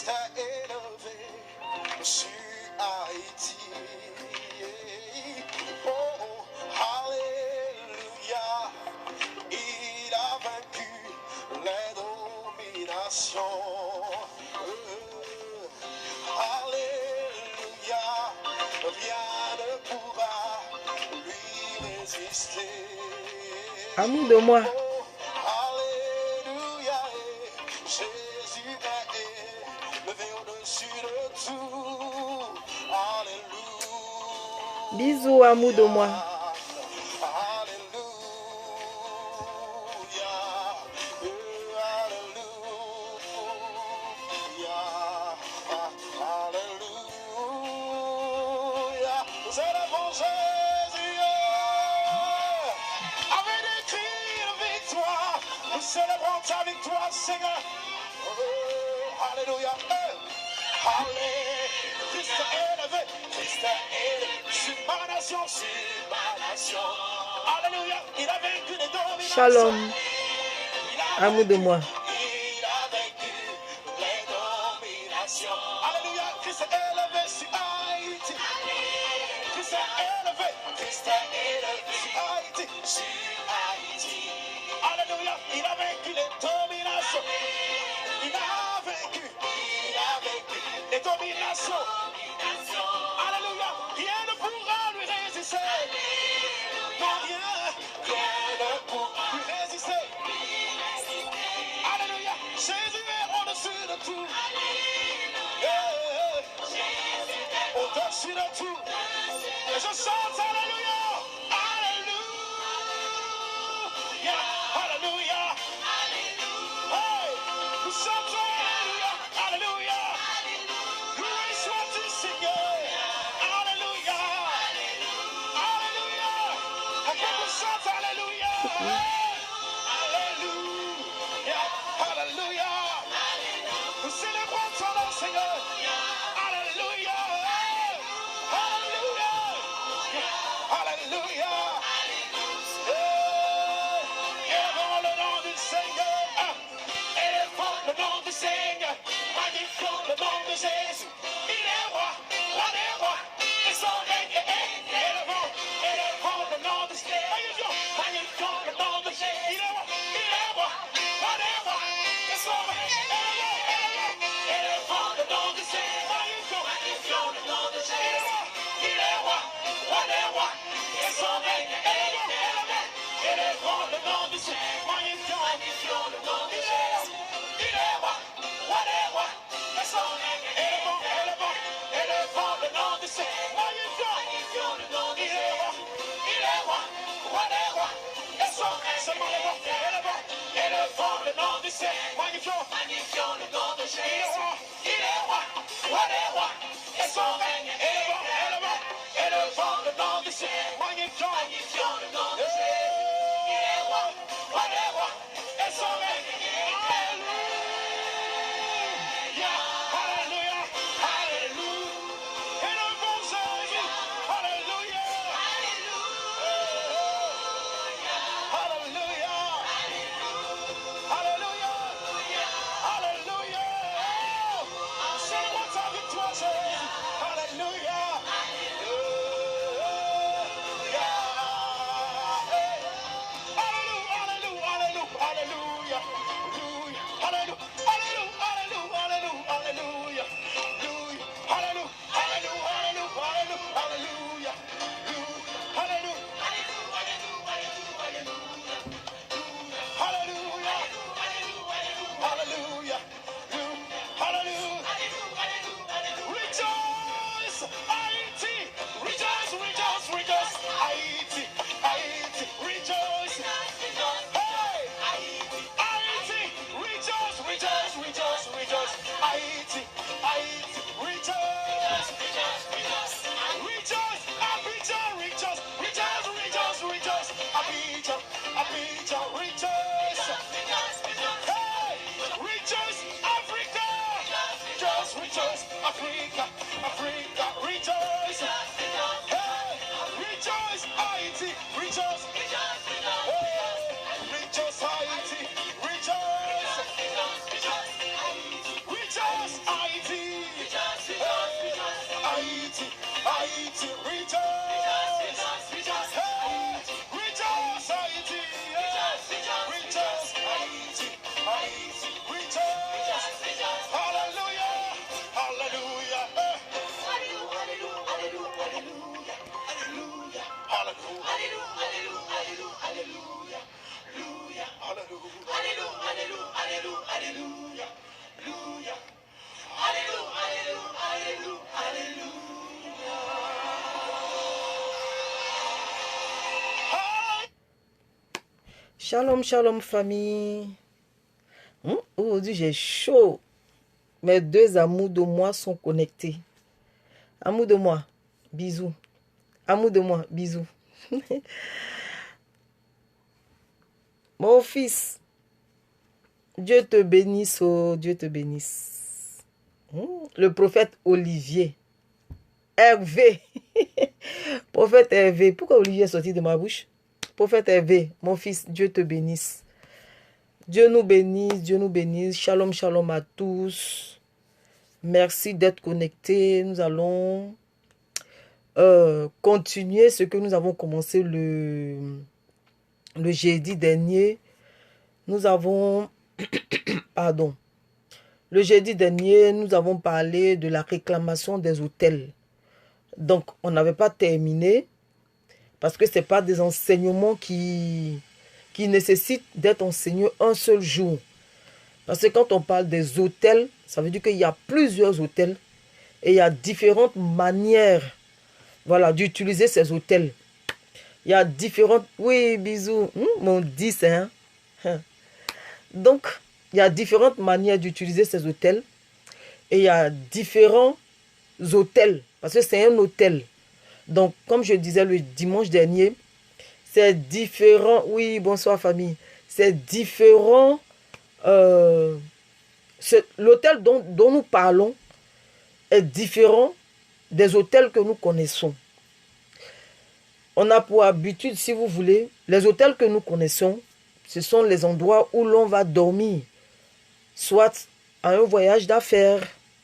Christ a élevé sur Haïti. Oh, alléluia, il a vaincu les dominations. Alléluia, rien ne pourra lui résister. Amour de moi. Alléluia, Jésus est levé au-dessus de tout. Alléluia. Bisous, amour de moi. Nous célébrons ta victoire, Seigneur. Oh, alléluia. Alléluia. Christ est élevé. Christ est élevé. Sur ma nation, sur ma nation. Alléluia. Il a vaincu les dominations. Shalom. Amour de moi. Il a vaincu les dominations. Alléluia. Christ est élevé sur Haïti. Christ est élevé. Christ est élevé sur Haïti. Sur Haïti. Alléluia, il a vaincu les dominations. Il a vaincu les dominations. Alléluia, rien ne pourra lui résister. Non, rien ne pourra lui résister. Alléluia, Jésus est au-dessus de tout. Au-dessus de tout. Et je chante alléluia. Alléluia. Alléluia. Hey, nous chantons alléluia. Alléluia. Loué soit-tu, Seigneur. Alléluia. Alléluia. Après nous chante alléluia. Alléluia. Alléluia. Nous célébrons ton nom, Seigneur. Alléluia. Alléluia. Alléluia. Élevons le nom du Seigneur. Élevons le nom du Seigneur. Magnifions le nom de Jésus. Il est roi, roi des rois. Et son règne est élevons le nom du Seigneur. Magnifions le nom de Jésus. Il est roi, roi des rois. Et son règne élevons le nom du Seigneur. Magnifions le nom de Jésus. Il est roi, roi des rois. Et son règne élevons le nom du Seigneur. Magnifions le nom de Jésus. Il est roi, roi des rois. Et son règne élevons le nom du Seigneur. Magnifions le nom de Jésus. Il est roi, roi des rois. Et son règne élevons le nom du Seigneur. Magnifions le nom de Jésus. Il est roi, roi des rois. Et son règne élevons le nom du Seigneur. Magnifions le nom de Jésus. Il est roi, roi des rois. Et son règne alléluia, alléluia, alléluia. Élevons Jésus, alléluia, alléluia, alléluia, alléluia. Célébrons ta victoire, Jésus, alléluia. Rejoice, Haiti, rejoice. Hey, rejoice, Haiti. Rejoice, Haiti. Haiti, rejoice. Hallelujah. Hallelujah. Hallelujah. Hallelujah. Hallelujah. Hallelujah. Hallelujah. Hallelujah. Hallelujah. Hallelujah. Hallelujah. Hallelujah. Hallelujah. Hallelujah. Hallelujah. Hallelujah. Hallelujah. Hallelujah. Shalom, shalom famille. Aujourd'hui j'ai chaud. Mes deux amours de moi sont connectés. Amour de moi, bisous. Amour de moi, bisous. Mon fils, Dieu te bénisse, oh Dieu te bénisse. Le prophète Olivier, Hervé. Prophète Hervé, pourquoi Olivier est sorti de ma bouche? Prophète Hervé, mon fils, Dieu te bénisse. Dieu nous bénisse, Dieu nous bénisse. Shalom, shalom à tous. Merci d'être connectés. Nous allons continuer ce que nous avons commencé le jeudi dernier. Nous avons... Pardon. Le jeudi dernier, nous avons parlé de la réclamation des hôtels. Donc, on n'avait pas terminé parce que ce n'est pas des enseignements qui nécessitent d'être enseignés un seul jour. Parce que quand on parle des hôtels, ça veut dire qu'il y a plusieurs hôtels et il y a différentes manières, voilà, d'utiliser ces hôtels. Il y a différentes... Oui, bisous. Mon 10, hein. Donc, il y a différentes manières d'utiliser ces hôtels. Et il y a différents hôtels. Parce que c'est un hôtel. Donc, comme je disais le dimanche dernier, c'est différent. Oui, bonsoir famille. C'est différent. L'hôtel dont nous parlons est différent des hôtels que nous connaissons. On a pour habitude, si vous voulez, les hôtels que nous connaissons, ce sont les endroits où l'on va dormir. Soit à un voyage d'affaires,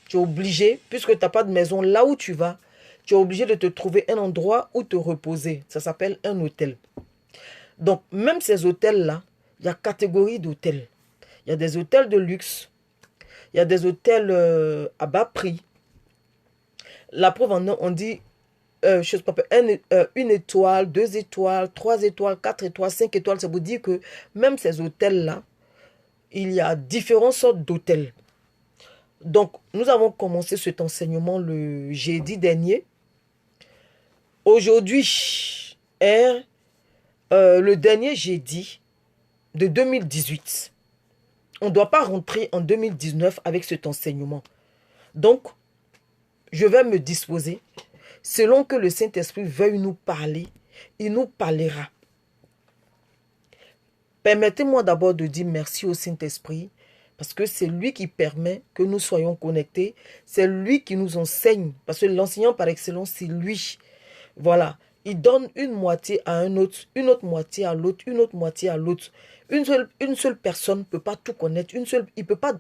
tu es obligé, puisque tu n'as pas de maison là où tu vas, tu es obligé de te trouver un endroit où te reposer. Ça s'appelle un hôtel. Donc, même ces hôtels-là, il y a catégorie d'hôtels. Il y a des hôtels de luxe. Il y a des hôtels à bas prix. La preuve en est, on dit une étoile, 2 étoiles, 3 étoiles, 4 étoiles, 5 étoiles. Ça veut dire que même ces hôtels-là, il y a différentes sortes d'hôtels. Donc, nous avons commencé cet enseignement le jeudi dernier. Aujourd'hui est le dernier jeudi de 2018. On ne doit pas rentrer en 2019 avec cet enseignement. Donc, je vais me disposer. Selon que le Saint-Esprit veuille nous parler, il nous parlera. Permettez-moi d'abord de dire merci au Saint-Esprit, parce que c'est lui qui permet que nous soyons connectés. C'est lui qui nous enseigne, parce que l'enseignant par excellence, c'est lui. Voilà. Il donne une moitié à un autre, une autre moitié à l'autre, une autre moitié à l'autre. Une seule personne ne peut pas tout connaître. Il peut pas.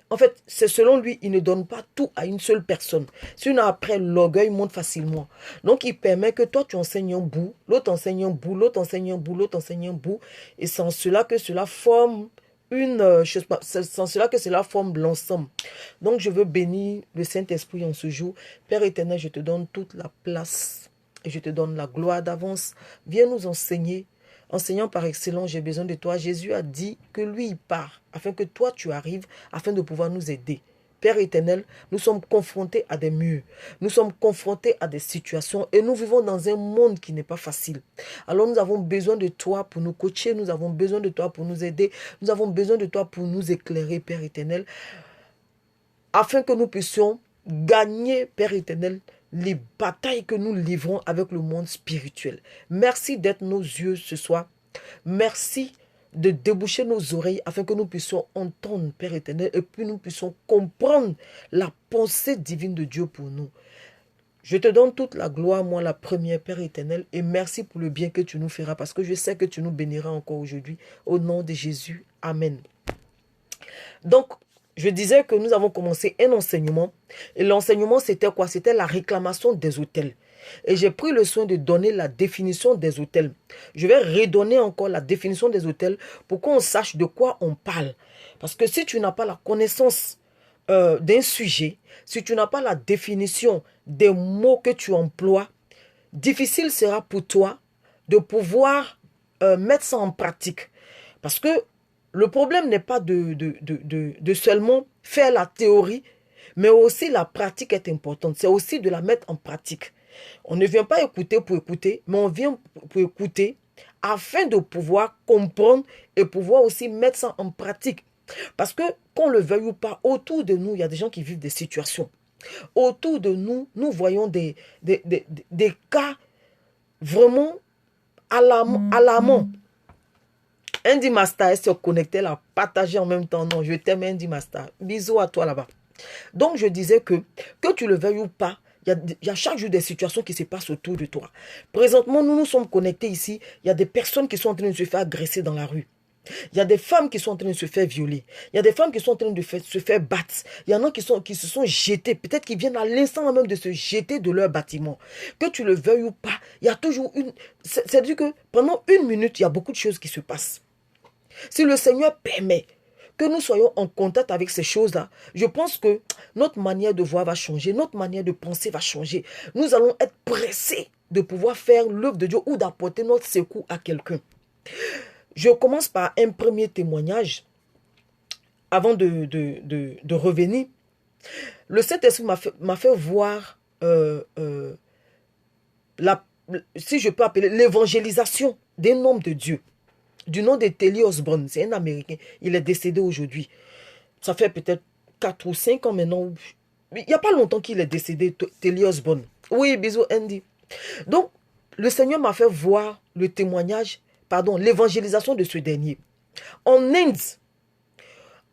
En fait, c'est selon lui, il ne donne pas tout à une seule personne. Sinon, après, l'orgueil monte facilement. Donc, il permet que toi, tu enseignes un bout, l'autre enseigne un bout, l'autre enseigne un bout, l'autre enseigne un bout. Et c'est en cela que cela forme c'est en cela que cela forme l'ensemble. Donc, je veux bénir le Saint-Esprit en ce jour. Père éternel, je te donne toute la place et je te donne la gloire d'avance. Viens nous enseigner. Enseignant par excellence, j'ai besoin de toi. Jésus a dit que lui, il part, afin que toi, tu arrives, afin de pouvoir nous aider. Père éternel, nous sommes confrontés à des murs. Nous sommes confrontés à des situations et nous vivons dans un monde qui n'est pas facile. Alors nous avons besoin de toi pour nous coacher. Nous avons besoin de toi pour nous aider. Nous avons besoin de toi pour nous éclairer, Père éternel, afin que nous puissions gagner, Père éternel, les batailles que nous livrons avec le monde spirituel. Merci d'être nos yeux ce soir. Merci de déboucher nos oreilles afin que nous puissions entendre, Père éternel, et puis nous puissions comprendre la pensée divine de Dieu pour nous. Je te donne toute la gloire, moi la première, Père éternel, et merci pour le bien que tu nous feras, parce que je sais que tu nous béniras encore aujourd'hui. Au nom de Jésus, Amen. Donc, je disais que nous avons commencé un enseignement. Et l'enseignement, c'était quoi? C'était la réclamation des hôtels. Et j'ai pris le soin de donner la définition des autels. Je vais redonner encore la définition des autels pour qu'on sache de quoi on parle. Parce que si tu n'as pas la connaissance d'un sujet, si tu n'as pas la définition des mots que tu emploies, difficile sera pour toi de pouvoir mettre ça en pratique. Parce que le problème n'est pas de seulement faire la théorie, mais aussi la pratique est importante. C'est aussi de la mettre en pratique. On ne vient pas écouter pour écouter, mais on vient pour écouter afin de pouvoir comprendre et pouvoir aussi mettre ça en pratique. Parce que, qu'on le veuille ou pas, autour de nous, il y a des gens qui vivent des situations. Autour de nous, nous voyons des cas vraiment alarmants. Andy Master est se connecter là, partager en même temps. Non, je t'aime Andy Master. Bisous à toi là-bas. Donc, je disais que tu le veuilles ou pas, il y a chaque jour des situations qui se passent autour de toi. Présentement, nous sommes connectés ici. Il y a des personnes qui sont en train de se faire agresser dans la rue. Il y a des femmes qui sont en train de se faire violer. Il y a des femmes qui sont en train de se faire battre. Il y en a qui se sont jetés. Peut-être qu'ils viennent à l'instant même de se jeter de leur bâtiment. Que tu le veuilles ou pas, il y a toujours une... C'est-à-dire que pendant une minute, il y a beaucoup de choses qui se passent. Si le Seigneur permet que nous soyons en contact avec ces choses-là, je pense que notre manière de voir va changer, notre manière de penser va changer. Nous allons être pressés de pouvoir faire l'œuvre de Dieu ou d'apporter notre secours à quelqu'un. Je commence par un premier témoignage avant de revenir. Le Saint-Esprit m'a fait voir, si je peux appeler, l'évangélisation d'un homme de Dieu, du nom de Telly Osborne. C'est un Américain. Il est décédé aujourd'hui. Ça fait peut-être 4 ou 5 ans maintenant. Il n'y a pas longtemps qu'il est décédé, Telly Osborne. Oui, bisous Andy. Donc, le Seigneur m'a fait voir le témoignage, l'évangélisation de ce dernier. En Inde,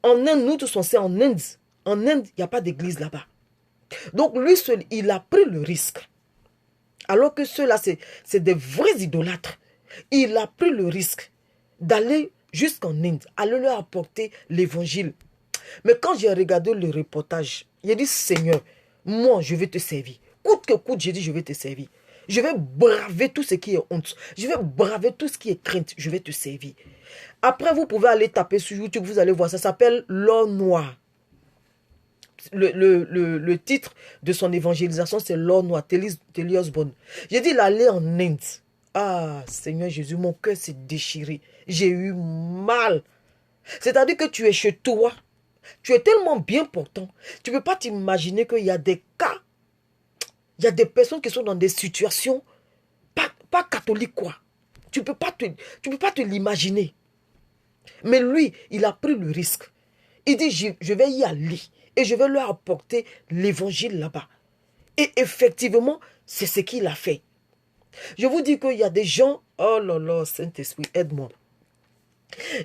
nous tous on sait, en Inde, il n'y a pas d'église là-bas. Donc, lui seul, il a pris le risque. Alors que ceux-là, c'est des vrais idolâtres. Il a pris le risque d'aller jusqu'en Inde, aller leur apporter l'évangile. Mais quand j'ai regardé le reportage, il a dit, Seigneur, moi, je vais te servir. Coûte que coûte, j'ai dit, je vais te servir. Je vais braver tout ce qui est honte. Je vais braver tout ce qui est crainte. Je vais te servir. Après, vous pouvez aller taper sur YouTube, vous allez voir, ça s'appelle L'or noir. Le titre de son évangélisation, c'est L'or noir, Telly Osborne. J'ai dit, il allait en Inde. Ah, Seigneur Jésus, mon cœur s'est déchiré. J'ai eu mal. C'est-à-dire que tu es chez toi. Tu es tellement bien portant. Tu ne peux pas t'imaginer qu'il y a des cas. Il y a des personnes qui sont dans des situations pas catholiques, quoi. Tu ne peux pas te l'imaginer. Mais lui, il a pris le risque. Il dit, je vais y aller. Et je vais leur apporter l'évangile là-bas. Et effectivement, c'est ce qu'il a fait. Je vous dis qu'il y a des gens, oh là là, Saint-Esprit, aide-moi.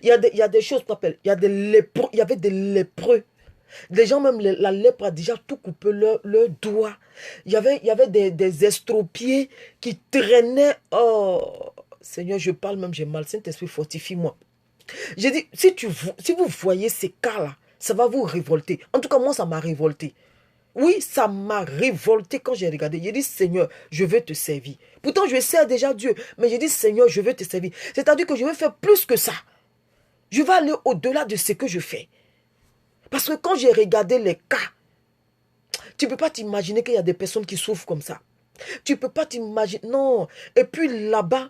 Il y a des choses qu'on appelle, il y avait des lépreux. Les gens, même la lèpre a déjà tout coupé leurs doigts. Il y avait des estropiés qui traînaient. Oh, Seigneur, je parle même, j'ai mal. Saint-Esprit, fortifie-moi. J'ai dit, si vous voyez ces cas-là, ça va vous révolter. En tout cas, moi, ça m'a révolté. Oui, ça m'a révolté quand j'ai regardé. J'ai dit, Seigneur, je veux te servir. Pourtant, je sers déjà Dieu. Mais j'ai dit, Seigneur, je veux te servir. C'est-à-dire que je veux faire plus que ça. Je vais aller au-delà de ce que je fais. Parce que quand j'ai regardé les cas, tu ne peux pas t'imaginer qu'il y a des personnes qui souffrent comme ça. Tu ne peux pas t'imaginer. Non. Et puis là-bas,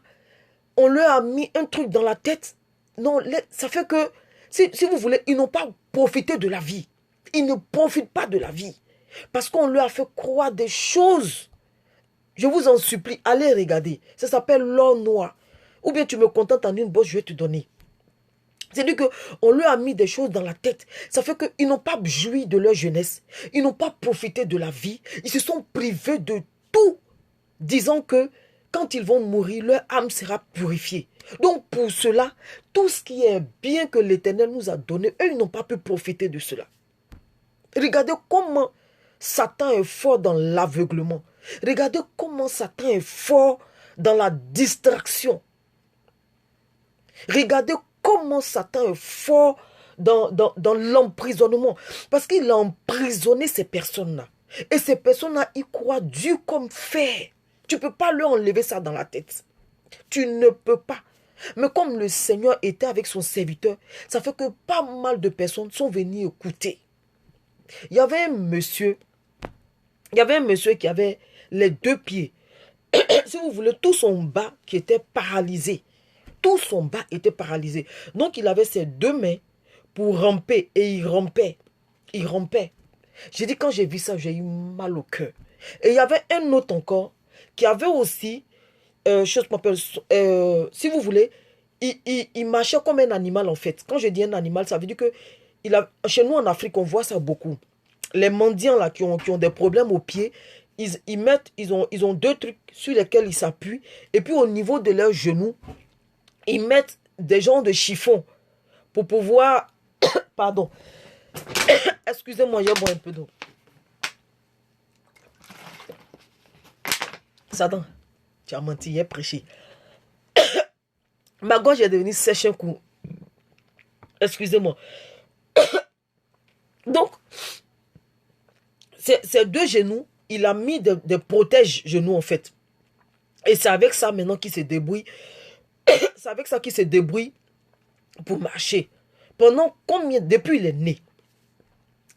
on leur a mis un truc dans la tête. Non, ça fait que, si vous voulez, ils n'ont pas profité de la vie. Ils ne profitent pas de la vie. Parce qu'on leur a fait croire des choses. Je vous en supplie, allez regarder. Ça s'appelle L'or noir. Ou bien tu me contentes en une bosse, je vais te donner. C'est-à-dire qu'on leur a mis des choses dans la tête. Ça fait qu'ils n'ont pas joui de leur jeunesse. Ils n'ont pas profité de la vie. Ils se sont privés de tout. Disant que quand ils vont mourir, leur âme sera purifiée. Donc pour cela, tout ce qui est bien que l'Éternel nous a donné, eux, ils n'ont pas pu profiter de cela. Regardez comment Satan est fort dans l'aveuglement. Regardez comment Satan est fort dans la distraction. Regardez comment Satan est fort dans l'emprisonnement. Parce qu'il a emprisonné ces personnes-là. Et ces personnes-là, ils croient Dieu comme fer. Tu ne peux pas leur enlever ça dans la tête. Tu ne peux pas. Mais comme le Seigneur était avec son serviteur, ça fait que pas mal de personnes sont venues écouter. Il y avait un monsieur qui avait les 2 pieds. Si vous voulez, tout son bas qui était paralysé. Tout son bas était paralysé. Donc, il avait ses 2 mains pour ramper. Et il rampait. Il rampait. J'ai dit, quand j'ai vu ça, j'ai eu mal au cœur. Et il y avait un autre encore qui avait aussi, si vous voulez, il marchait comme un animal en fait. Quand je dis un animal, ça veut dire que chez nous en Afrique, on voit ça beaucoup. Les mendiants là qui ont des problèmes aux pieds, ils ont 2 trucs sur lesquels ils s'appuient. Et puis au niveau de leurs genoux, ils mettent des genres de chiffons pour pouvoir... Pardon. Excusez-moi, j'ai bois un peu d'eau. Satan, tu as menti, il a prêché. Ma gorge est devenue sèche un coup. Excusez-moi. Donc, ces 2 genoux, il a mis des protège-genoux en fait. Et c'est avec ça maintenant qu'il se débrouille. C'est avec ça qu'il se débrouille pour marcher. Pendant combien? Depuis il est né.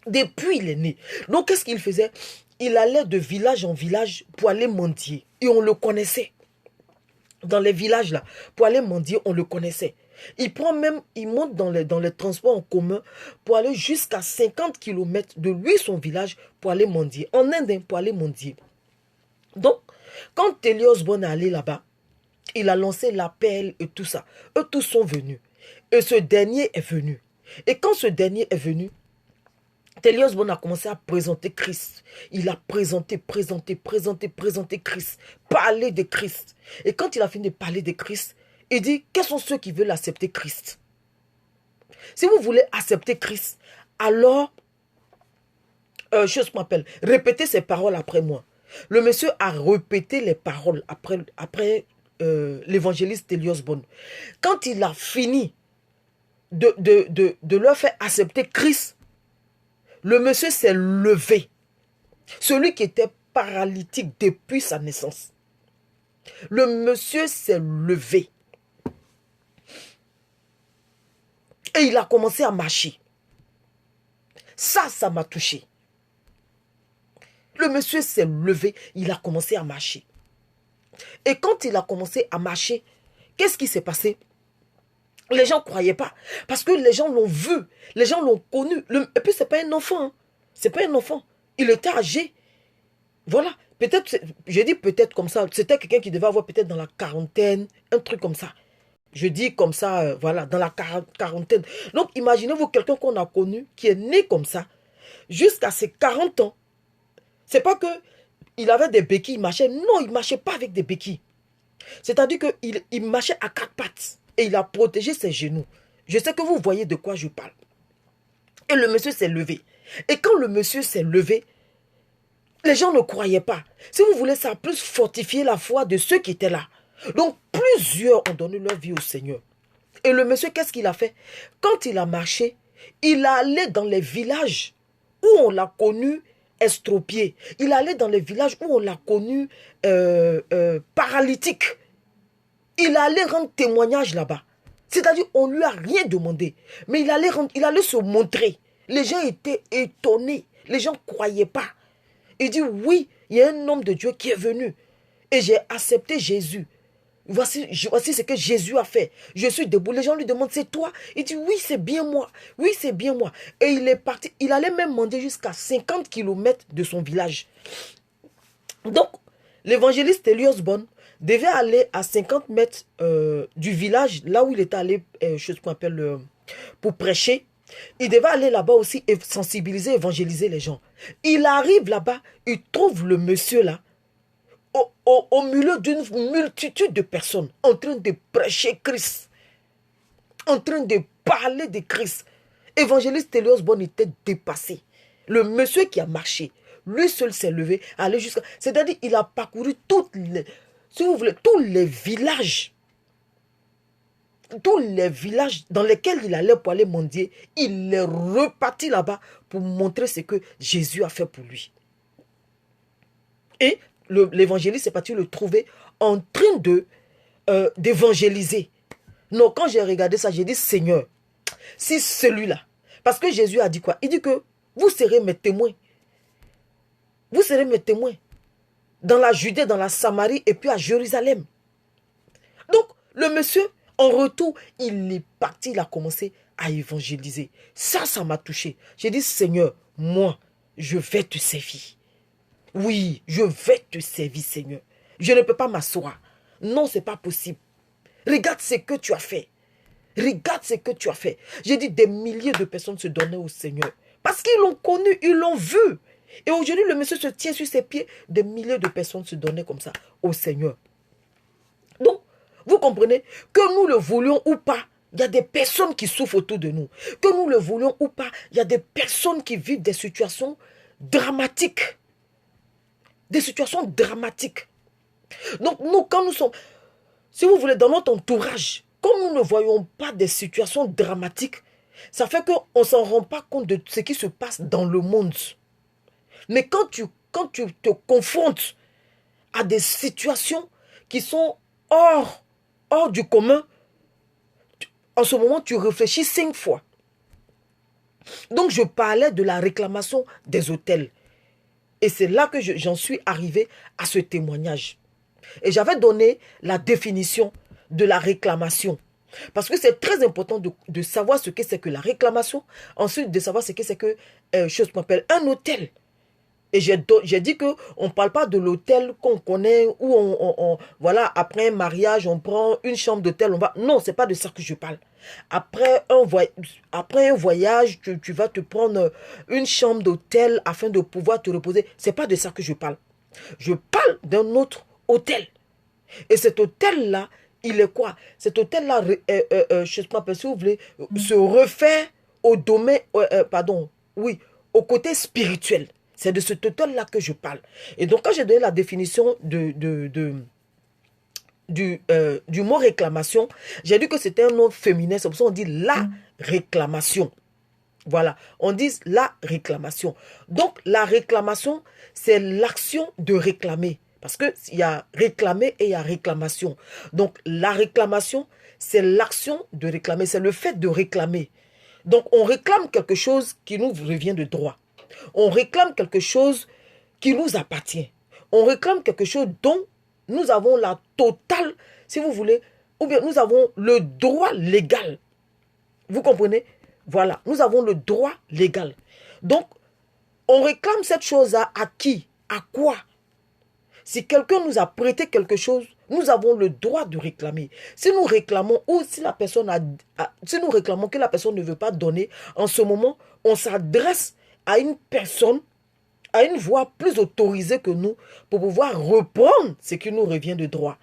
Depuis il est né. Donc qu'est-ce qu'il faisait? Il allait de village en village pour aller mendier. Et on le connaissait. Dans les villages là, pour aller mendier, on le connaissait. Il monte dans les transports en commun pour aller jusqu'à 50 km de lui, son village, pour aller mendier. En Inde, pour aller mendier. Donc, quand Telly Osborne est allé là-bas, il a lancé l'appel et tout ça. Eux tous sont venus. Et ce dernier est venu. Et quand ce dernier est venu, Telly Osborne a commencé à présenter Christ. Il a présenté Christ. Parler de Christ. Et quand il a fini de parler de Christ, il dit, quels sont ceux qui veulent accepter Christ? Si vous voulez accepter Christ, alors, répétez ces paroles après moi. Le monsieur a répété les paroles après l'évangéliste Telly Osborne. Quand il a fini de leur faire accepter Christ, le monsieur s'est levé. Celui qui était paralytique depuis sa naissance. Le monsieur s'est levé. Et il a commencé à marcher. Ça m'a touché. Le monsieur s'est levé, il a commencé à marcher. Et quand il a commencé à marcher, qu'est-ce qui s'est passé? Les gens ne croyaient pas. Parce que les gens l'ont vu. Les gens l'ont connu. Et puis, ce n'est pas un enfant. Hein. Ce n'est pas un enfant. Il était âgé. Voilà. Peut-être, je dis peut-être comme ça. C'était quelqu'un qui devait avoir peut-être dans la quarantaine. Un truc comme ça. Je dis comme ça, voilà, dans la quarantaine. Donc, imaginez-vous quelqu'un qu'on a connu, qui est né comme ça, jusqu'à ses 40 ans. C'est pas que il avait des béquilles, il marchait. Non, il ne marchait pas avec des béquilles. C'est-à-dire qu'il marchait à 4 pattes. Et il a protégé ses genoux. Je sais que vous voyez de quoi je parle. Et le monsieur s'est levé. Et quand le monsieur s'est levé, les gens ne croyaient pas. Si vous voulez, ça a plus fortifié la foi de ceux qui étaient là. Donc, plusieurs ont donné leur vie au Seigneur. Et le monsieur, qu'est-ce qu'il a fait? Quand il a marché, il allait dans les villages où on l'a connu estropié. Il allait dans les villages où on l'a connu paralytique. Il allait rendre témoignage là-bas. C'est-à-dire, on ne lui a rien demandé. Mais il allait se montrer. Les gens étaient étonnés. Les gens ne croyaient pas. Il dit, oui, il y a un homme de Dieu qui est venu. Et j'ai accepté Jésus. Voici ce que Jésus a fait. Je suis debout. Les gens lui demandent, c'est toi? Il dit, oui, c'est bien moi. Oui, c'est bien moi. Et il est parti. Il allait même mendier jusqu'à 50 km de son village. Donc, l'évangéliste Telly Osborne devait aller à 50 mètres du village, là où il était allé, pour prêcher. Il devait aller là-bas aussi et sensibiliser, évangéliser les gens. Il arrive là-bas, il trouve le monsieur là, au milieu d'une multitude de personnes, en train de prêcher Christ, en train de parler de Christ. Évangéliste Telly Osborne était dépassé. Le monsieur qui a marché, lui seul s'est levé, allé jusqu'à... C'est-à-dire, il a parcouru toutes les... Si vous voulez, tous les villages dans lesquels il allait pour aller mendier, il est reparti là-bas pour montrer ce que Jésus a fait pour lui. Et l'évangéliste, c'est parti le trouver en train d'évangéliser. Non, quand j'ai regardé ça, j'ai dit, Seigneur, si celui-là, parce que Jésus a dit quoi? Il dit que vous serez mes témoins. Vous serez mes témoins dans la Judée, dans la Samarie et puis à Jérusalem. Donc, le monsieur, en retour, il est parti, il a commencé à évangéliser. Ça m'a touché. J'ai dit, Seigneur, moi, je vais te servir. Oui, je vais te servir, Seigneur. Je ne peux pas m'asseoir. Non, ce n'est pas possible. Regarde ce que tu as fait. Regarde ce que tu as fait. J'ai dit, des milliers de personnes se donnaient au Seigneur. Parce qu'ils l'ont connu, ils l'ont vu. Et aujourd'hui, le monsieur se tient sur ses pieds. Des milliers de personnes se donnaient comme ça au Seigneur. Donc, vous comprenez que nous le voulions ou pas, il y a des personnes qui souffrent autour de nous. Que nous le voulions ou pas, il y a des personnes qui vivent des situations dramatiques. Des situations dramatiques. Donc, nous, quand nous sommes, si vous voulez, dans notre entourage, comme nous ne voyons pas des situations dramatiques, ça fait qu'on ne s'en rend pas compte de ce qui se passe dans le monde. Mais quand tu te confrontes à des situations qui sont hors du commun, en ce moment, tu réfléchis 5 fois. Donc, je parlais de la réclamation des hôtels. Et c'est là que j'en suis arrivé à ce témoignage. Et j'avais donné la définition de la réclamation. Parce que c'est très important de savoir ce que c'est que la réclamation. Ensuite, de savoir ce que c'est que, chose qu'on appelle un hôtel. Et j'ai dit qu'on ne parle pas de l'hôtel qu'on connaît, où voilà, après un mariage, on prend une chambre d'hôtel. Non, ce n'est pas de ça que je parle. Après un voyage, tu vas te prendre une chambre d'hôtel afin de pouvoir te reposer. Ce n'est pas de ça que je parle. Je parle d'un autre hôtel. Et cet hôtel-là, il est quoi? Cet hôtel-là, je ne sais pas si vous voulez, se refait au domaine, au côté spirituel. C'est de cet hôtel-là que je parle. Et donc, quand j'ai donné la définition du mot réclamation, j'ai dit que c'était un nom féminin. C'est pour ça qu'on dit la réclamation. Voilà, on dit la réclamation. Donc, la réclamation, c'est l'action de réclamer. Parce qu'il y a réclamer et il y a réclamation. Donc, la réclamation, c'est l'action de réclamer. C'est le fait de réclamer. Donc, on réclame quelque chose qui nous revient de droit. On réclame quelque chose qui nous appartient. On réclame quelque chose dont nous avons la totale, si vous voulez, ou bien nous avons le droit légal. Vous comprenez? Voilà, nous avons le droit légal. Donc, on réclame cette chose-là à qui? À quoi? Si quelqu'un nous a prêté quelque chose, nous avons le droit de réclamer. Si nous réclamons ou si la personne si nous réclamons que la personne ne veut pas donner, en ce moment, on s'adresse à une personne, à une voix plus autorisée que nous pour pouvoir reprendre ce qui nous revient de droit.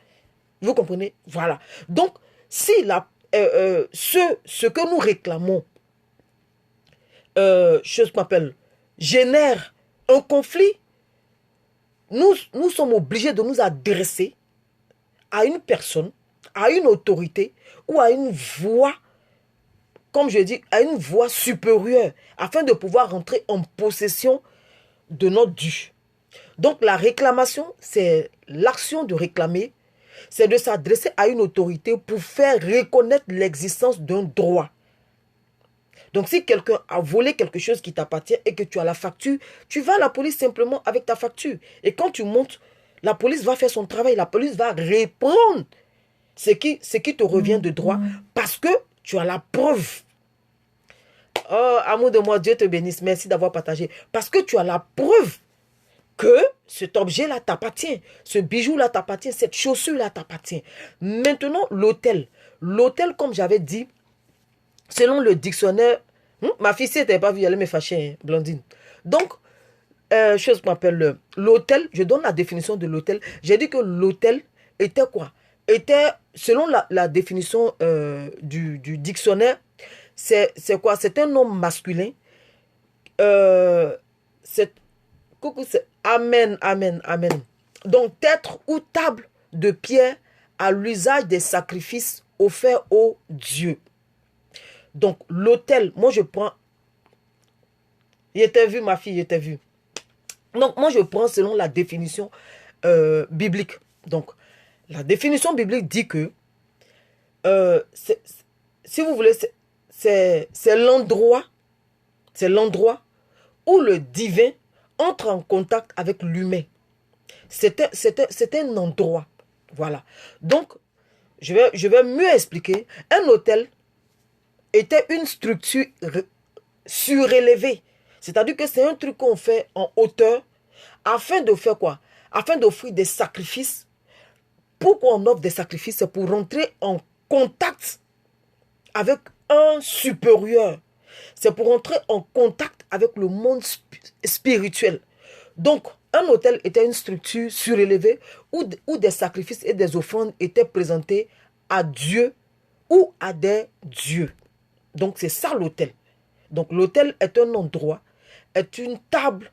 Vous comprenez? Voilà. Donc, si ce que nous réclamons, chose qu'on appelle, génère un conflit, nous sommes obligés de nous adresser à une personne, à une autorité ou à une voix, comme je dis, à une voix supérieure, afin de pouvoir rentrer en possession de notre dû. Donc la réclamation, c'est l'action de réclamer, c'est de s'adresser à une autorité pour faire reconnaître l'existence d'un droit. Donc si quelqu'un a volé quelque chose qui t'appartient et que tu as la facture, tu vas à la police simplement avec ta facture. Et quand tu montes, la police va faire son travail, la police va répondre ce qui te revient de droit parce que tu as la preuve. Oh, amour de moi, Dieu te bénisse, merci d'avoir partagé. Parce que tu as la preuve que cet objet-là t'appartient, ce bijou-là t'appartient, cette chaussure-là t'appartient. Maintenant, l'hôtel. L'hôtel, comme j'avais dit, selon le dictionnaire, ma fille, si elle n'avait pas vu, elle allait me fâcher, Blondine. Donc, chose qu'on appelle l'hôtel, je donne la définition de l'hôtel. J'ai dit que l'hôtel était quoi? Était, selon la définition du dictionnaire, c'est quoi? C'est un nom masculin. C'est amen, amen, amen. Donc, tête ou table de pierre à l'usage des sacrifices offerts aux dieux. Donc, l'autel, moi je prends... Il était vu, ma fille, il était vu. Donc, moi je prends selon la définition biblique. Donc, la définition biblique dit que, si vous voulez, c'est l'endroit où le divin entre en contact avec l'humain. C'est un endroit. Voilà. Donc, je vais mieux expliquer. Un hôtel était une structure surélevée. C'est-à-dire que c'est un truc qu'on fait en hauteur afin de faire quoi? Afin d'offrir des sacrifices. Pourquoi on offre des sacrifices? C'est pour rentrer en contact avec un supérieur. C'est pour entrer en contact avec le monde spirituel. Donc, un hôtel était une structure surélevée où des sacrifices et des offrandes étaient présentés à Dieu ou à des dieux. Donc, c'est ça l'hôtel. Donc, l'hôtel est un endroit, est une table,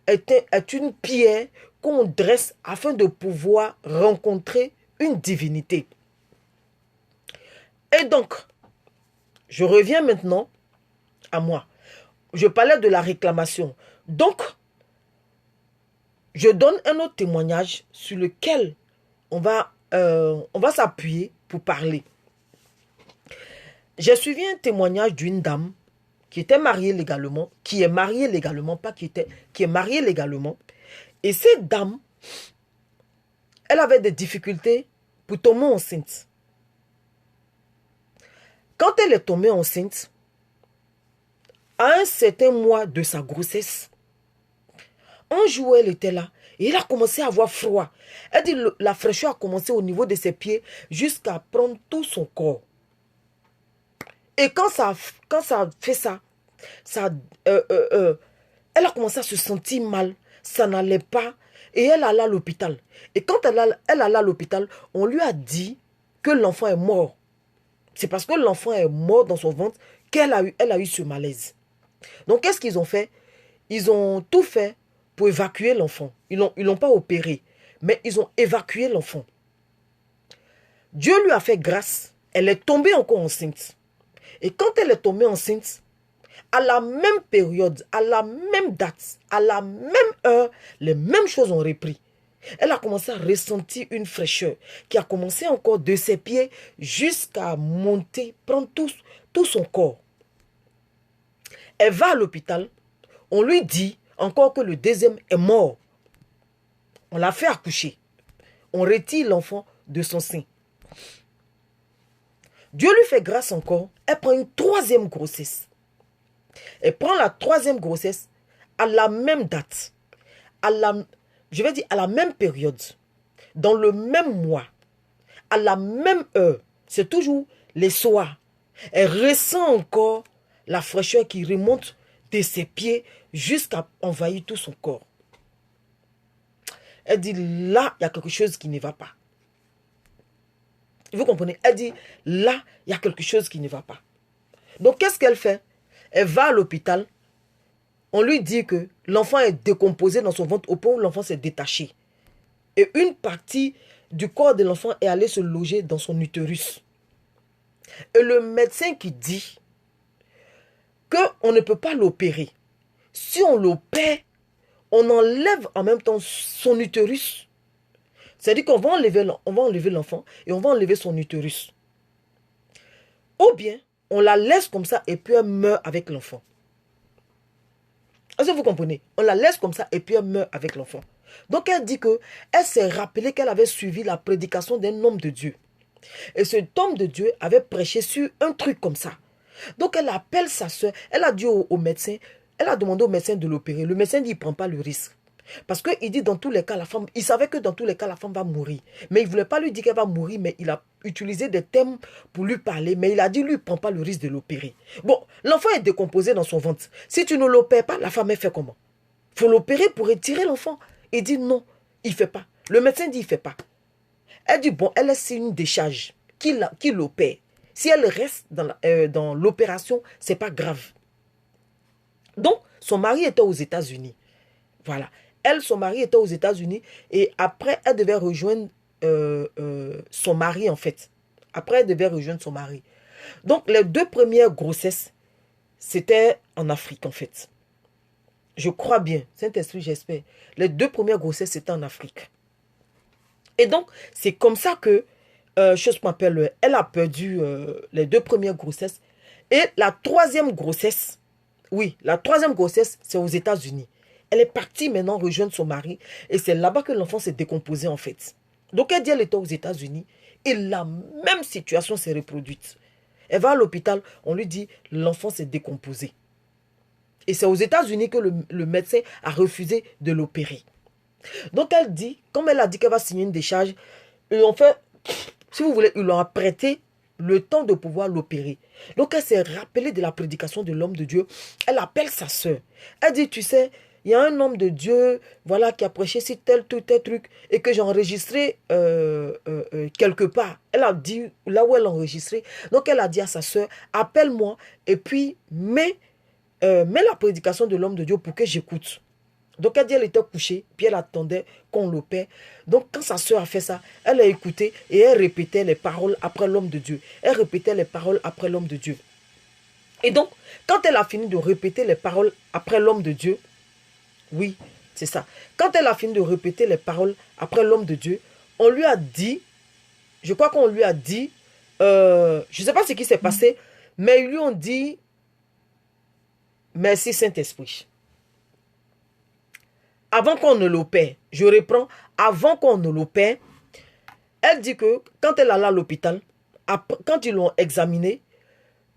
est une pierre qu'on dresse afin de pouvoir rencontrer une divinité. Et donc, je reviens maintenant à moi. Je parlais de la réclamation. Donc, je donne un autre témoignage sur lequel on va s'appuyer pour parler. J'ai suivi un témoignage d'une dame qui était mariée légalement, qui est mariée légalement, qui est mariée légalement. Et cette dame, elle avait des difficultés pour tomber enceinte. Quand elle est tombée enceinte, à un certain mois de sa grossesse, un jour elle était là et elle a commencé à avoir froid. Elle dit la fraîcheur a commencé au niveau de ses pieds jusqu'à prendre tout son corps. Et quand ça fait ça, elle a commencé à se sentir mal. Ça n'allait pas. Et elle alla à l'hôpital. Et quand elle alla à l'hôpital, on lui a dit que l'enfant est mort. C'est parce que l'enfant est mort dans son ventre qu'elle a eu ce malaise. Donc, qu'est-ce qu'ils ont fait? Ils ont tout fait pour évacuer l'enfant. Ils l'ont pas opéré, mais ils ont évacué l'enfant. Dieu lui a fait grâce. Elle est tombée encore enceinte. Et quand elle est tombée enceinte, à la même période, à la même date, à la même heure, les mêmes choses ont repris. Elle a commencé à ressentir une fraîcheur qui a commencé encore de ses pieds jusqu'à monter, prendre tout son corps. Elle va à l'hôpital. On lui dit encore que le deuxième est mort. On l'a fait accoucher. On retire l'enfant de son sein. Dieu lui fait grâce encore. Elle prend une troisième grossesse. Elle prend la troisième grossesse à la même date. À la même période. Dans le même mois. À la même heure. C'est toujours les soirs. Elle ressent encore la fraîcheur qui remonte de ses pieds jusqu'à envahir tout son corps. Elle dit, là, il y a quelque chose qui ne va pas. Vous comprenez? Elle dit, là, il y a quelque chose qui ne va pas. Donc, qu'est-ce qu'elle fait? Elle va à l'hôpital. On lui dit que l'enfant est décomposé dans son ventre au point où l'enfant s'est détaché. Et une partie du corps de l'enfant est allée se loger dans son utérus. Et le médecin qui dit qu'on ne peut pas l'opérer. Si on l'opère, on enlève en même temps son utérus. C'est-à-dire qu'on va enlever l'enfant et on va enlever son utérus. Ou bien, on la laisse comme ça et puis elle meurt avec l'enfant. Est-ce que vous comprenez? On la laisse comme ça et puis elle meurt avec l'enfant. Donc elle dit qu'elle s'est rappelée qu'elle avait suivi la prédication d'un homme de Dieu. Et cet homme de Dieu avait prêché sur un truc comme ça. Donc elle appelle sa soeur, elle a dit au médecin, elle a demandé au médecin de l'opérer. Le médecin dit il ne prend pas le risque. Parce qu'il dit dans tous les cas, la femme, il savait que dans tous les cas, la femme va mourir. Mais il ne voulait pas lui dire qu'elle va mourir, mais il a utilisé des termes pour lui parler. Mais il a dit, lui, il ne prend pas le risque de l'opérer. Bon, l'enfant est décomposé dans son ventre. Si tu ne l'opères pas, la femme, elle fait comment? Il faut l'opérer pour retirer l'enfant. Il dit non, il ne fait pas. Le médecin dit, il ne fait pas. Elle dit, bon, elle est une décharge. Qui l'opère? Si elle reste dans l'opération, ce n'est pas grave. Donc, son mari était aux États-Unis. Voilà. Elle, son mari était aux États-Unis et après, elle devait rejoindre son mari, en fait. Après, elle devait rejoindre son mari. Donc, les 2 premières grossesses, c'était en Afrique, en fait. Je crois bien. Saint-Esprit, j'espère. Les 2 premières grossesses, c'était en Afrique. Et donc, c'est comme ça que, chose qu'on appelle, elle a perdu les 2 premières grossesses. Et la 3e grossesse, oui, la 3e grossesse, c'est aux États-Unis. Elle est partie maintenant rejoindre son mari. Et c'est là-bas que l'enfant s'est décomposé en fait. Donc, elle dit elle était aux États-Unis. Et la même situation s'est reproduite. Elle va à l'hôpital, on lui dit l'enfant s'est décomposé. Et c'est aux États-Unis que le médecin a refusé de l'opérer. Donc elle dit, comme elle a dit qu'elle va signer une décharge, et en fait, si vous voulez, ils lui ont prêté le temps de pouvoir l'opérer. Donc elle s'est rappelée de la prédication de l'homme de Dieu. Elle appelle sa soeur. Elle dit, tu sais, il y a un homme de Dieu, voilà, qui a prêché sur tel truc, et que j'ai enregistré quelque part. Elle a dit, là où elle a enregistré. Donc elle a dit à sa soeur, appelle-moi, et puis mets la prédication de l'homme de Dieu pour que j'écoute. Donc elle dit, elle était couchée, puis elle attendait qu'on l'opère. Donc quand sa soeur a fait ça, elle a écouté et elle répétait les paroles après l'homme de Dieu. Elle répétait les paroles après l'homme de Dieu. Et donc, quand elle a fini de répéter les paroles après l'homme de Dieu, oui, c'est ça. Quand elle a fini de répéter les paroles après l'homme de Dieu, on lui a dit, je crois qu'on lui a dit, je ne sais pas ce qui s'est passé, mais ils lui ont dit, merci Saint-Esprit. Avant qu'on ne l'opère, je reprends, avant qu'on ne l'opère, elle dit que quand elle allait à l'hôpital, quand ils l'ont examinée,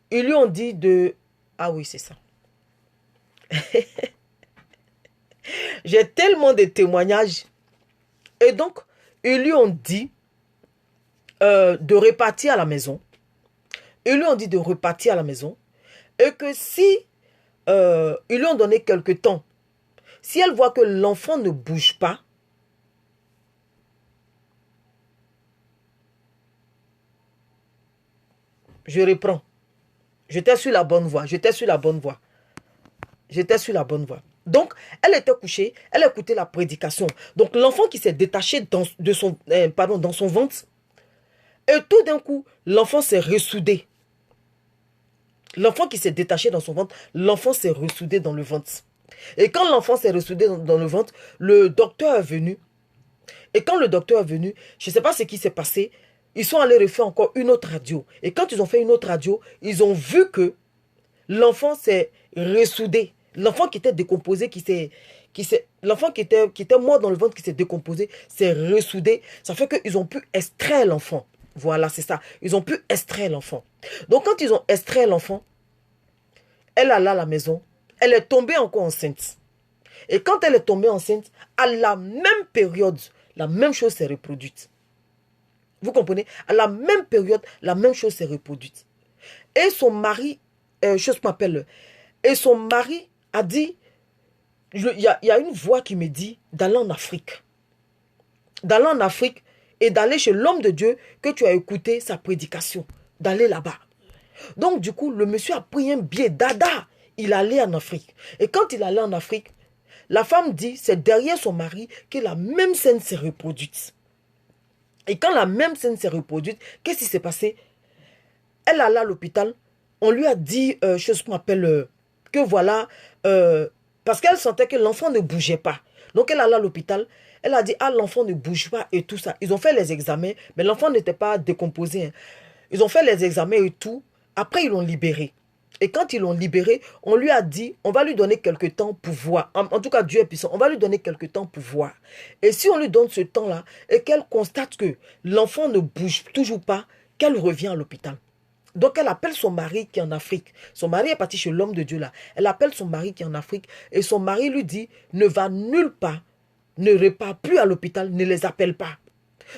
ils lui ont dit de... Ah oui, c'est ça. J'ai tellement de témoignages. Et donc, ils lui ont dit de repartir à la maison. Ils lui ont dit de repartir à la maison. Et que si ils lui ont donné quelque temps, si elle voit que l'enfant ne bouge pas, je reprends. J'étais sur la bonne voie. J'étais sur la bonne voie. J'étais sur la bonne voie. Donc, elle était couchée, elle écoutait la prédication. Donc, l'enfant qui s'est détaché dans son ventre, et tout d'un coup, l'enfant s'est ressoudé. L'enfant qui s'est détaché dans son ventre, l'enfant s'est ressoudé dans le ventre. Et quand l'enfant s'est ressoudé dans le ventre, le docteur est venu. Et quand le docteur est venu, je ne sais pas ce qui s'est passé, ils sont allés refaire encore une autre radio. Et quand ils ont fait une autre radio, ils ont vu que l'enfant s'est ressoudé. L'enfant qui était décomposé, l'enfant qui était mort dans le ventre, qui s'est décomposé, s'est ressoudé. Ça fait qu'ils ont pu extraire l'enfant. Voilà, c'est ça. Ils ont pu extraire l'enfant. Donc, quand ils ont extrait l'enfant, elle alla à la maison. Elle est tombée encore enceinte. Et quand elle est tombée enceinte, à la même période, la même chose s'est reproduite. Vous comprenez? À la même période, la même chose s'est reproduite. Et son mari, chose qu'on appelle, et son mari a dit, il y a une voix qui me dit d'aller en Afrique. D'aller en Afrique et d'aller chez l'homme de Dieu que tu as écouté sa prédication. D'aller là-bas. Donc du coup, le monsieur a pris un billet dada. Il allait en Afrique. Et quand il allait en Afrique, la femme dit, c'est derrière son mari que la même scène s'est reproduite. Et quand la même scène s'est reproduite, qu'est-ce qui s'est passé? Elle allait à l'hôpital. On lui a dit, chose qu'on appelle, que voilà, parce qu'elle sentait que l'enfant ne bougeait pas. Donc elle allait à l'hôpital. Elle a dit, ah, l'enfant ne bouge pas et tout ça. Ils ont fait les examens, mais l'enfant n'était pas décomposé. Hein. Ils ont fait les examens et tout. Après, ils l'ont libéré. Et quand ils l'ont libéré, on lui a dit, on va lui donner quelque temps pour voir. En tout cas, Dieu est puissant. On va lui donner quelque temps pour voir. Et si on lui donne ce temps-là, et qu'elle constate que l'enfant ne bouge toujours pas, qu'elle revient à l'hôpital. Donc, elle appelle son mari qui est en Afrique. Son mari est parti chez l'homme de Dieu là. Elle appelle son mari qui est en Afrique. Et son mari lui dit, ne va nulle part. Ne repart plus à l'hôpital. Ne les appelle pas.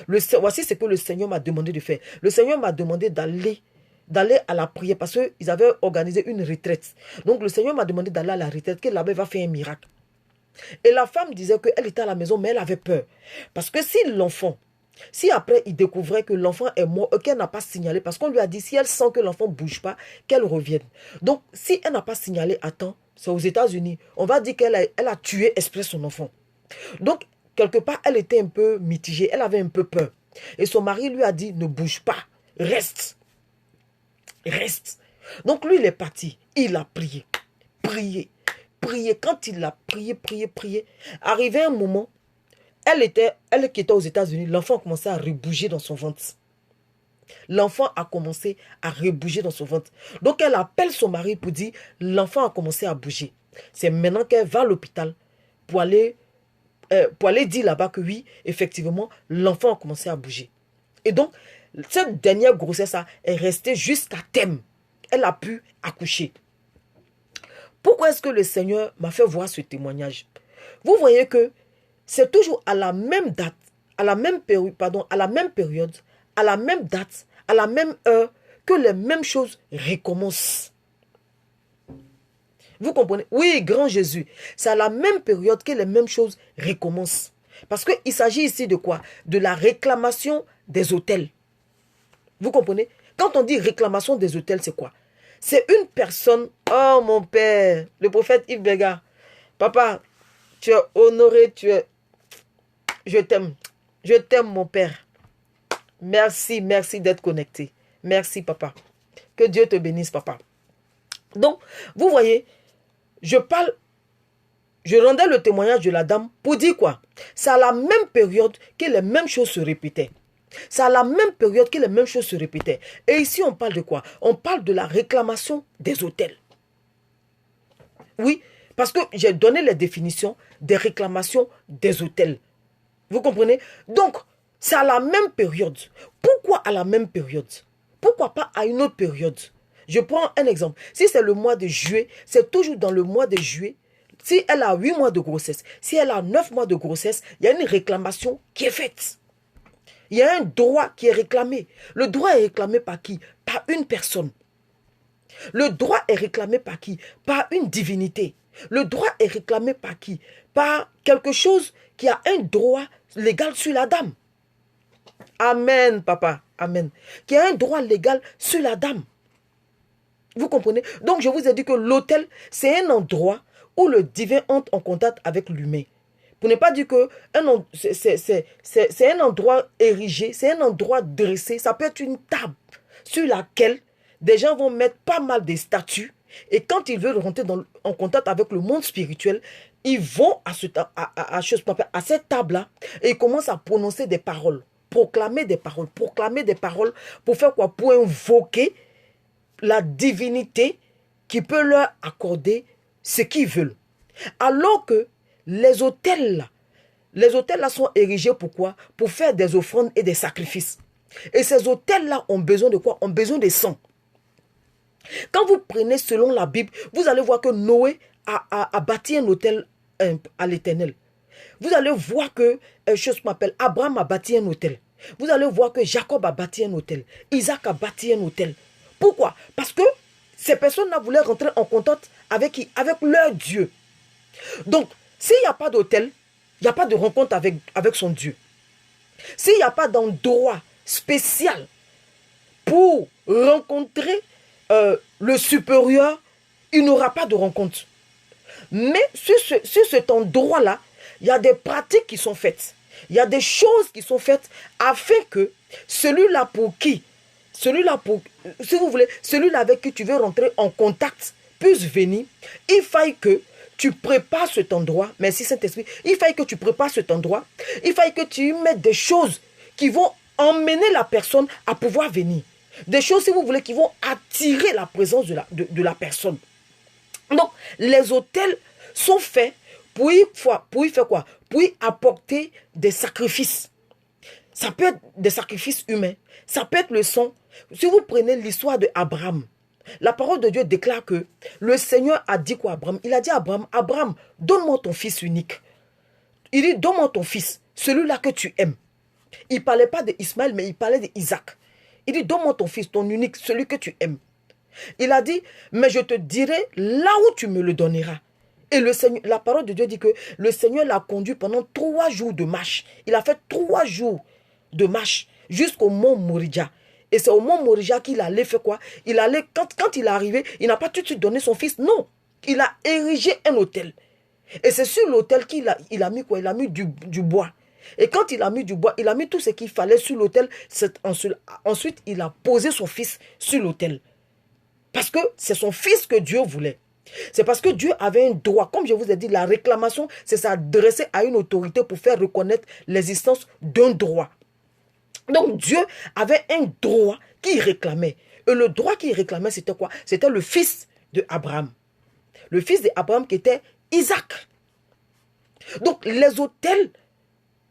Voici ce que le Seigneur m'a demandé de faire. Le Seigneur m'a demandé d'aller à la prière parce qu'ils avaient organisé une retraite. Donc, le Seigneur m'a demandé d'aller à la retraite, que là-bas, il va faire un miracle. Et la femme disait qu'elle était à la maison, mais elle avait peur. Parce que si après, il découvrait que l'enfant est mort et qu'elle n'a pas signalé, parce qu'on lui a dit, si elle sent que l'enfant ne bouge pas, qu'elle revienne. Donc, si elle n'a pas signalé à temps, c'est aux États-Unis, on va dire qu'elle a tué exprès son enfant. Donc, quelque part, elle était un peu mitigée, elle avait un peu peur. Et son mari lui a dit, ne bouge pas, reste. Reste. Donc, lui, il est parti, il a prié, prié. Quand il a prié, arrivé un moment, elle qui était aux États-Unis, l'enfant a commencé à rebouger dans son ventre. L'enfant a commencé à rebouger dans son ventre. Donc elle appelle son mari pour dire, l'enfant a commencé à bouger. C'est maintenant qu'elle va à l'hôpital pour aller dire là-bas que oui, effectivement, l'enfant a commencé à bouger. Et donc, cette dernière grossesse est restée jusqu'à terme. Elle a pu accoucher. Pourquoi est-ce que le Seigneur m'a fait voir ce témoignage? Vous voyez que c'est toujours à la même date, à la même période, à la même date, à la même heure, que les mêmes choses recommencent. Vous comprenez? Oui, grand Jésus. C'est à la même période que les mêmes choses recommencent. Parce qu'il s'agit ici de quoi? De la réclamation des autels. Vous comprenez? Quand on dit réclamation des autels, c'est quoi? C'est une personne, oh mon père, le prophète Yves Béga, papa, tu es honoré, je t'aime mon père. Merci d'être connecté. Merci papa. Que Dieu te bénisse papa. Donc, vous voyez, je rendais le témoignage de la dame pour dire quoi? C'est à la même période que les mêmes choses se répétaient. C'est à la même période que les mêmes choses se répétaient. Et ici, on parle de quoi? On parle de la réclamation des autels. Oui, parce que j'ai donné les définitions des réclamations des autels. Vous comprenez? Donc, c'est à la même période. Pourquoi à la même période? Pourquoi pas à une autre période? Je prends un exemple. Si c'est le mois de juillet, c'est toujours dans le mois de juillet. Si elle a 8 mois de grossesse, si elle a 9 mois de grossesse, il y a une réclamation qui est faite. Il y a un droit qui est réclamé. Le droit est réclamé par qui? Par une personne. Le droit est réclamé par qui? Par une divinité. Le droit est réclamé par qui? Par quelque chose qui a un droit légal sur la dame. Amen, papa. Amen. Qui a un droit légal sur la dame. Vous comprenez? Donc, je vous ai dit que l'autel, c'est un endroit où le divin entre en contact avec l'humain. Pour ne pas dire que c'est un endroit érigé, c'est un endroit dressé. Ça peut être une table sur laquelle des gens vont mettre pas mal de statues. Et quand ils veulent rentrer en contact avec le monde spirituel, ils vont à cette table-là et ils commencent à prononcer des paroles, proclamer des paroles pour faire quoi? Pour invoquer la divinité qui peut leur accorder ce qu'ils veulent. Alors que les autels là sont érigés pour quoi? Pour faire des offrandes et des sacrifices. Et ces autels-là ont besoin de quoi? Ont besoin de sang. Quand vous prenez selon la Bible, vous allez voir que Noé a bâti un autel à l'Éternel. Vous allez voir que, Abraham a bâti un autel. Vous allez voir que Jacob a bâti un autel. Isaac a bâti un autel. Pourquoi? Parce que ces personnes-là voulaient rentrer en contact avec qui? Avec leur Dieu. Donc, s'il n'y a pas d'autel, il n'y a pas de rencontre avec son Dieu. S'il n'y a pas d'endroit spécial pour rencontrer le supérieur, il n'aura pas de rencontre. Mais sur cet endroit-là, il y a des pratiques qui sont faites. Il y a des choses qui sont faites afin que celui-là avec qui tu veux rentrer en contact puisse venir. Il faille que tu prépares cet endroit. Merci Saint-Esprit. Il faille que tu prépares cet endroit. Il faille que tu y mettes des choses qui vont emmener la personne à pouvoir venir. Des choses, si vous voulez, qui vont attirer la présence de la personne. Donc, les autels sont faits pour y faire quoi? Pour y apporter des sacrifices. Ça peut être des sacrifices humains. Ça peut être le sang. Si vous prenez l'histoire d'Abraham, la parole de Dieu déclare que le Seigneur a dit quoi à Abraham? Il a dit à Abraham, Abraham, donne-moi ton fils unique. Il dit, donne-moi ton fils, celui-là que tu aimes. Il ne parlait pas d'Ismaël, mais il parlait d'Isaac. Il dit, donne-moi ton fils, ton unique, celui que tu aimes. Il a dit, mais je te dirai là où tu me le donneras. Et le Seigneur, la parole de Dieu dit que le Seigneur l'a conduit pendant 3 jours de marche. Il a fait 3 jours de marche jusqu'au mont Moria. Et c'est au mont Moria qu'il allait faire quoi? Il allait, quand il est arrivé, il n'a pas tout de suite donné son fils. Non, il a érigé un autel. Et c'est sur l'autel qu'il a mis quoi? Il a mis du bois. Et quand il a mis du bois, il a mis tout ce qu'il fallait sur l'autel. Ensuite, il a posé son fils sur l'autel. Parce que c'est son fils que Dieu voulait. C'est parce que Dieu avait un droit. Comme je vous ai dit, la réclamation, c'est s'adresser à une autorité pour faire reconnaître l'existence d'un droit. Donc Dieu avait un droit qu'il réclamait. Et le droit qu'il réclamait, c'était quoi? C'était le fils d'Abraham. Le fils d'Abraham qui était Isaac. Donc les autels,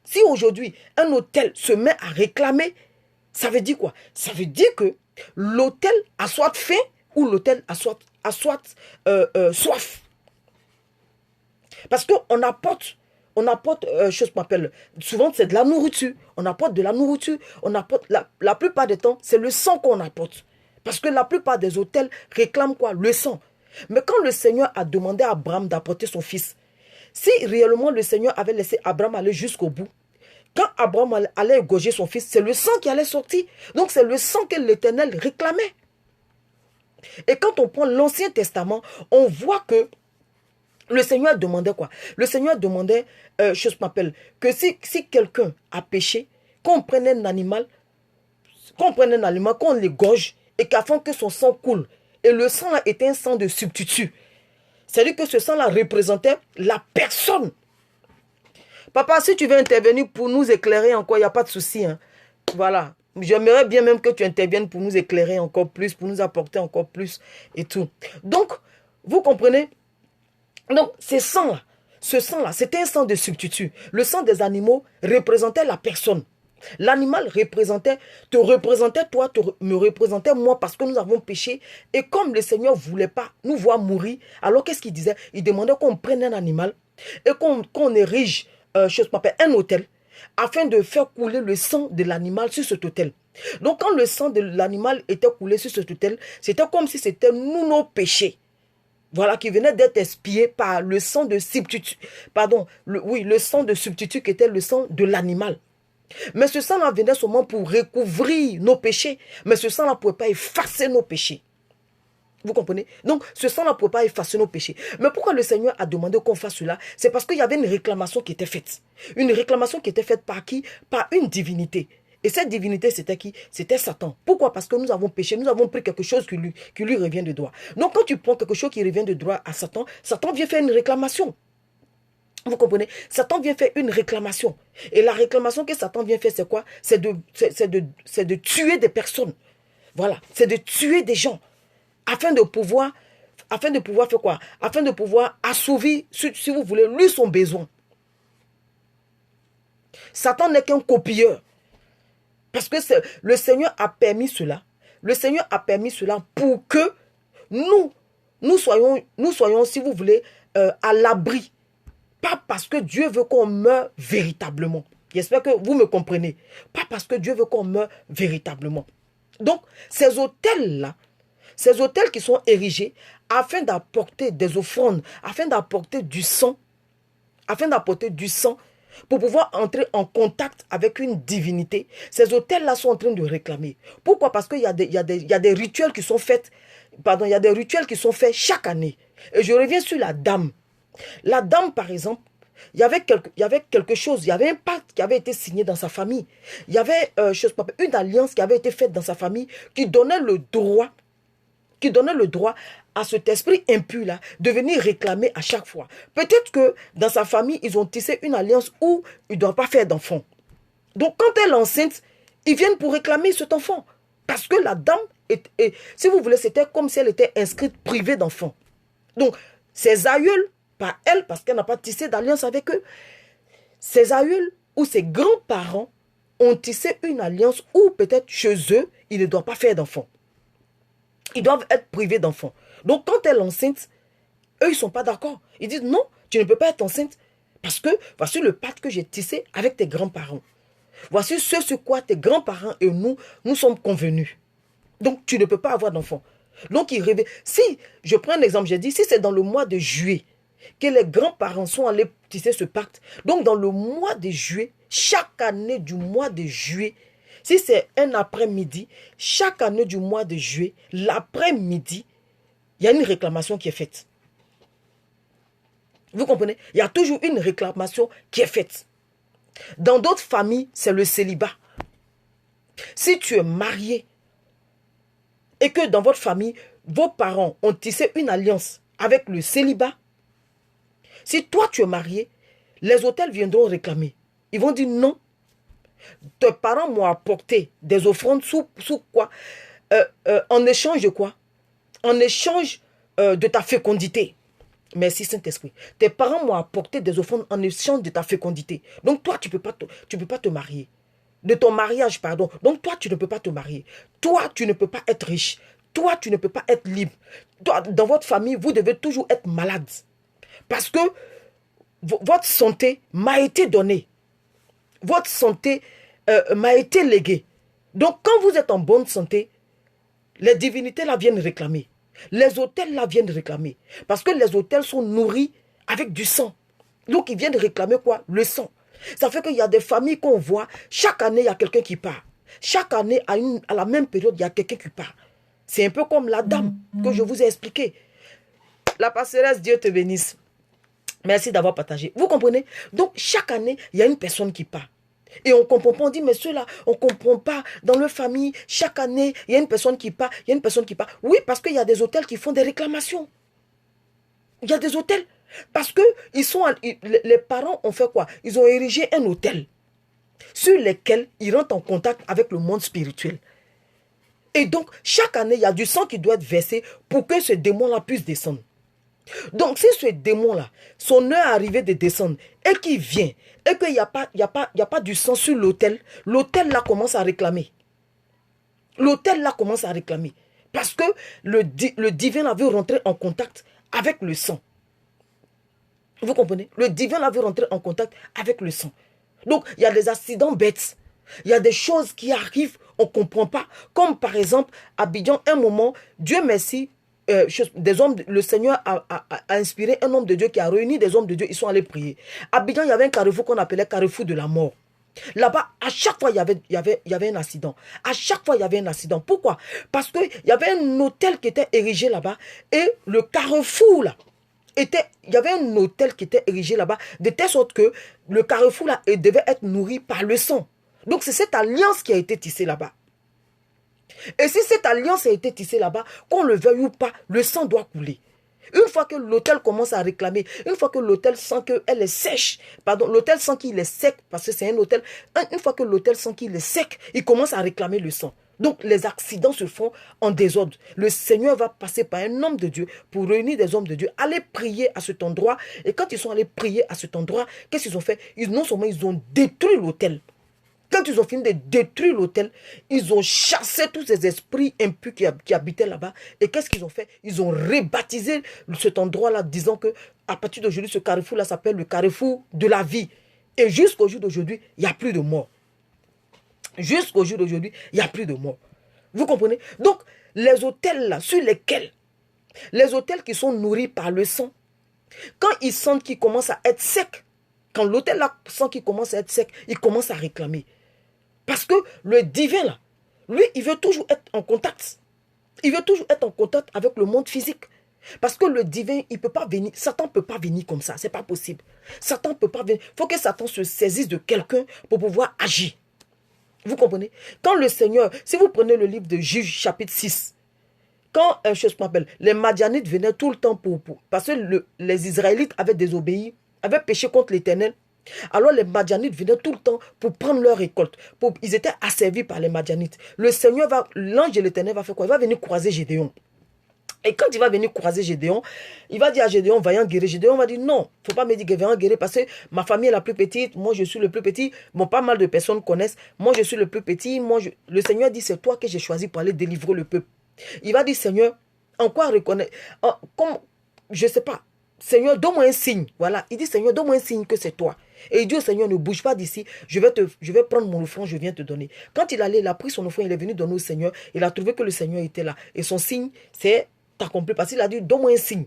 si aujourd'hui un autel se met à réclamer, ça veut dire quoi? Ça veut dire que l'autel a soit faim ou l'autel a soit soif. Parce qu'on apporte, chose qu'on appelle, souvent c'est de la nourriture. On apporte de la nourriture, on apporte, la plupart des temps, c'est le sang qu'on apporte. Parce que la plupart des autels réclament quoi? Le sang. Mais quand le Seigneur a demandé à Abraham d'apporter son fils, si réellement le Seigneur avait laissé Abraham aller jusqu'au bout, quand Abraham allait égorger son fils, c'est le sang qui allait sortir. Donc c'est le sang que l'Éternel réclamait. Et quand on prend l'Ancien Testament, on voit que le Seigneur demandait quoi? Le Seigneur demandait, chose m'appelle, que si quelqu'un a péché, qu'on prenne un animal, qu'on l'égorge, et qu'afin que son sang coule. Et le sang là était un sang de substitut. C'est-à-dire que ce sang-là représentait la personne. Papa, si tu veux intervenir pour nous éclairer encore, il n'y a pas de souci. Hein. Voilà. J'aimerais bien même que tu interviennes pour nous éclairer encore plus, pour nous apporter encore plus et tout. Donc, vous comprenez? Donc, ce sang-là, c'était un sang de substitut. Le sang des animaux représentait la personne. L'animal te représentait toi, me représentait moi parce que nous avons péché. Et comme le Seigneur ne voulait pas nous voir mourir, alors qu'est-ce qu'il disait? Il demandait qu'on prenne un animal et qu'on érige un autel afin de faire couler le sang de l'animal sur cet autel. Donc quand le sang de l'animal était coulé sur cet autel, c'était comme si c'était nous nos péchés. Voilà, qui venait d'être expié par le sang de substitut. Pardon, le sang de substitut qui était le sang de l'animal. Mais ce sang-là venait seulement pour recouvrir nos péchés. Mais ce sang-là ne pouvait pas effacer nos péchés. Vous comprenez? Donc, ce sang-là ne pouvait pas effacer nos péchés. Mais pourquoi le Seigneur a demandé qu'on fasse cela? C'est parce qu'il y avait une réclamation qui était faite. Une réclamation qui était faite par qui? Par une divinité. Et cette divinité, c'était qui? C'était Satan. Pourquoi? Parce que nous avons péché, nous avons pris quelque chose qui lui revient de droit. Donc, quand tu prends quelque chose qui revient de droit à Satan, Satan vient faire une réclamation. Vous comprenez? Satan vient faire une réclamation. Et la réclamation que Satan vient faire, c'est quoi? C'est de tuer des personnes. Voilà. C'est de tuer des gens. Afin de pouvoir faire quoi? Afin de pouvoir assouvir, si vous voulez, lui son besoin. Satan n'est qu'un copieur. Parce que le Seigneur a permis cela. Le Seigneur a permis cela pour que nous soyons, si vous voulez, à l'abri. Pas parce que Dieu veut qu'on meure véritablement. J'espère que vous me comprenez. Pas parce que Dieu veut qu'on meure véritablement. Donc, ces autels-là, ces autels qui sont érigés afin d'apporter des offrandes, afin d'apporter du sang, pour pouvoir entrer en contact avec une divinité, ces autels-là sont en train de réclamer. Pourquoi? Parce qu'il y a des rituels qui sont faits, il y a des rituels qui sont faits chaque année. Et je reviens sur la dame. La dame, par exemple, il y avait quelque chose, il y avait un pacte qui avait été signé dans sa famille. Il y avait une alliance qui avait été faite dans sa famille qui donnait le droit à cet esprit impur-là de venir réclamer à chaque fois. Peut-être que dans sa famille, ils ont tissé une alliance où il ne doit pas faire d'enfant. Donc, quand elle est enceinte, ils viennent pour réclamer cet enfant. Parce que la dame, si vous voulez, c'était comme si elle était inscrite privée d'enfant. Donc, ses aïeuls, pas elle, parce qu'elle n'a pas tissé d'alliance avec eux, ses aïeuls ou ses grands-parents ont tissé une alliance où peut-être chez eux, ils ne doivent pas faire d'enfant. Ils doivent être privés d'enfants. Donc, quand elle est enceinte, eux, ils ne sont pas d'accord. Ils disent, non, tu ne peux pas être enceinte. Parce que voici le pacte que j'ai tissé avec tes grands-parents. Voici ce sur quoi tes grands-parents et nous sommes convenus. Donc, tu ne peux pas avoir d'enfant. Donc, ils rêvaient. Si, je prends un exemple, j'ai dit, si c'est dans le mois de juillet que les grands-parents sont allés tisser ce pacte, donc dans le mois de juillet, chaque année du mois de juillet, si c'est un après-midi, chaque année du mois de juillet, l'après-midi, il y a une réclamation qui est faite. Vous comprenez? Il y a toujours une réclamation qui est faite. Dans d'autres familles, c'est le célibat. Si tu es marié et que dans votre famille, vos parents ont tissé une alliance avec le célibat. Si toi tu es marié, les autels viendront réclamer. Ils vont dire non. Tes parents m'ont apporté des offrandes sous quoi? En échange de quoi? En échange de ta fécondité. Merci Saint-Esprit. Tes parents m'ont apporté des offrandes en échange de ta fécondité. Donc toi, tu peux pas te marier. De ton mariage, pardon. Donc toi, tu ne peux pas te marier. Toi, tu ne peux pas être riche. Toi, tu ne peux pas être libre. Toi, dans votre famille, vous devez toujours être malade. Parce que votre santé m'a été donnée. Votre santé m'a été léguée. Donc quand vous êtes en bonne santé, les divinités là viennent réclamer. Les autels là viennent réclamer. Parce que les autels sont nourris avec du sang. Donc ils viennent réclamer quoi? Le sang. Ça fait qu'il y a des familles qu'on voit, chaque année il y a quelqu'un qui part. Chaque année à la même période il y a quelqu'un qui part. C'est un peu comme la dame que je vous ai expliqué. La passeresse, Dieu te bénisse. Merci d'avoir partagé. Vous comprenez? Donc chaque année il y a une personne qui part. Et on ne comprend pas, on dit, mais ceux-là, on ne comprend pas. Dans leur famille, chaque année, il y a une personne qui part, il y a une personne qui part. Oui, parce qu'il y a des hôtels qui font des réclamations. Il y a des hôtels. Parce que les parents ont fait quoi? Ils ont érigé un hôtel sur lequel ils rentrent en contact avec le monde spirituel. Et donc, chaque année, il y a du sang qui doit être versé pour que ce démon-là puisse descendre. Donc, si ce démon-là, son heure arrivée de descendre, et qu'il vient, et qu'il n'y a pas du sang sur l'autel, l'autel là commence à réclamer. L'autel là commence à réclamer. Parce que le divin là veut rentrer en contact avec le sang. Vous comprenez? Le divin là veut rentrer en contact avec le sang. Donc, il y a des accidents bêtes. Il y a des choses qui arrivent, on ne comprend pas. Comme par exemple, à Abidjan, un moment, Dieu merci, des hommes, le Seigneur a inspiré un homme de Dieu qui a réuni des hommes de Dieu, ils sont allés prier. À Abidjan, il y avait un carrefour qu'on appelait carrefour de la mort. Là-bas, à chaque fois, il y avait un accident. À chaque fois, il y avait un accident. Pourquoi? Parce qu'il y avait un hôtel qui était érigé là-bas et le carrefour là, il y avait un hôtel qui était érigé là-bas de telle sorte que le carrefour là devait être nourri par le sang. Donc c'est cette alliance qui a été tissée là-bas. Et si cette alliance a été tissée là-bas, qu'on le veuille ou pas, le sang doit couler. Une fois que l'autel commence à réclamer, une fois que l'autel sent qu'elle est sèche, pardon, l'autel sent qu'il est sec, parce que c'est un autel, une fois que l'autel sent qu'il est sec, il commence à réclamer le sang. Donc les accidents se font en désordre. Le Seigneur va passer par un homme de Dieu pour réunir des hommes de Dieu, aller prier à cet endroit. Et quand ils sont allés prier à cet endroit, qu'est-ce qu'ils ont fait? Non seulement ils ont détruit l'autel. Quand ils ont fini de détruire l'autel, ils ont chassé tous ces esprits impurs qui habitaient là-bas. Et qu'est-ce qu'ils ont fait? Ils ont rebaptisé cet endroit-là, disant que à partir d'aujourd'hui, ce carrefour-là s'appelle le carrefour de la vie. Et jusqu'au jour d'aujourd'hui, il n'y a plus de mort. Jusqu'au jour d'aujourd'hui, il n'y a plus de mort. Vous comprenez? Donc, les autels là, sur lesquels, les autels qui sont nourris par le sang, quand ils sentent qu'ils commencent à être secs, quand l'autel là sent qu'il commence à être sec, il commence à réclamer. Parce que le divin là, lui, il veut toujours être en contact. Il veut toujours être en contact avec le monde physique. Parce que le divin, il ne peut pas venir. Satan ne peut pas venir comme ça. Ce n'est pas possible. Satan ne peut pas venir. Il faut que Satan se saisisse de quelqu'un pour pouvoir agir. Vous comprenez? Quand le Seigneur, si vous prenez le livre de Juges chapitre 6, quand les Madianites venaient tout le temps parce que les Israélites avaient désobéi, avaient péché contre l'Éternel. Alors les Madianites venaient tout le temps pour prendre leur récolte. Ils étaient asservis par les Madianites. L'ange de l'Éternel va faire quoi? Il va venir croiser Gédéon. Et quand il va venir croiser Gédéon, il va dire à Gédéon, vaillant guérir. Gédéon va dire, non, il ne faut pas me dire que vaillant guérir parce que ma famille est la plus petite, moi je suis le plus petit. Bon, pas mal de personnes connaissent, moi je suis le plus petit. Le Seigneur dit, c'est toi que j'ai choisi pour aller délivrer le peuple. Il va dire, Seigneur, en quoi reconnaître, je ne sais pas, Seigneur, donne-moi un signe. Voilà, il dit, Seigneur, donne-moi un signe que c'est toi. Et il dit au Seigneur, ne bouge pas d'ici, je vais prendre mon offrande, je viens te donner. Quand il allait, il a pris son offrande, il est venu donner au Seigneur, il a trouvé que le Seigneur était là. Et son signe, c'est accompli, parce qu'il a dit, donne-moi un signe.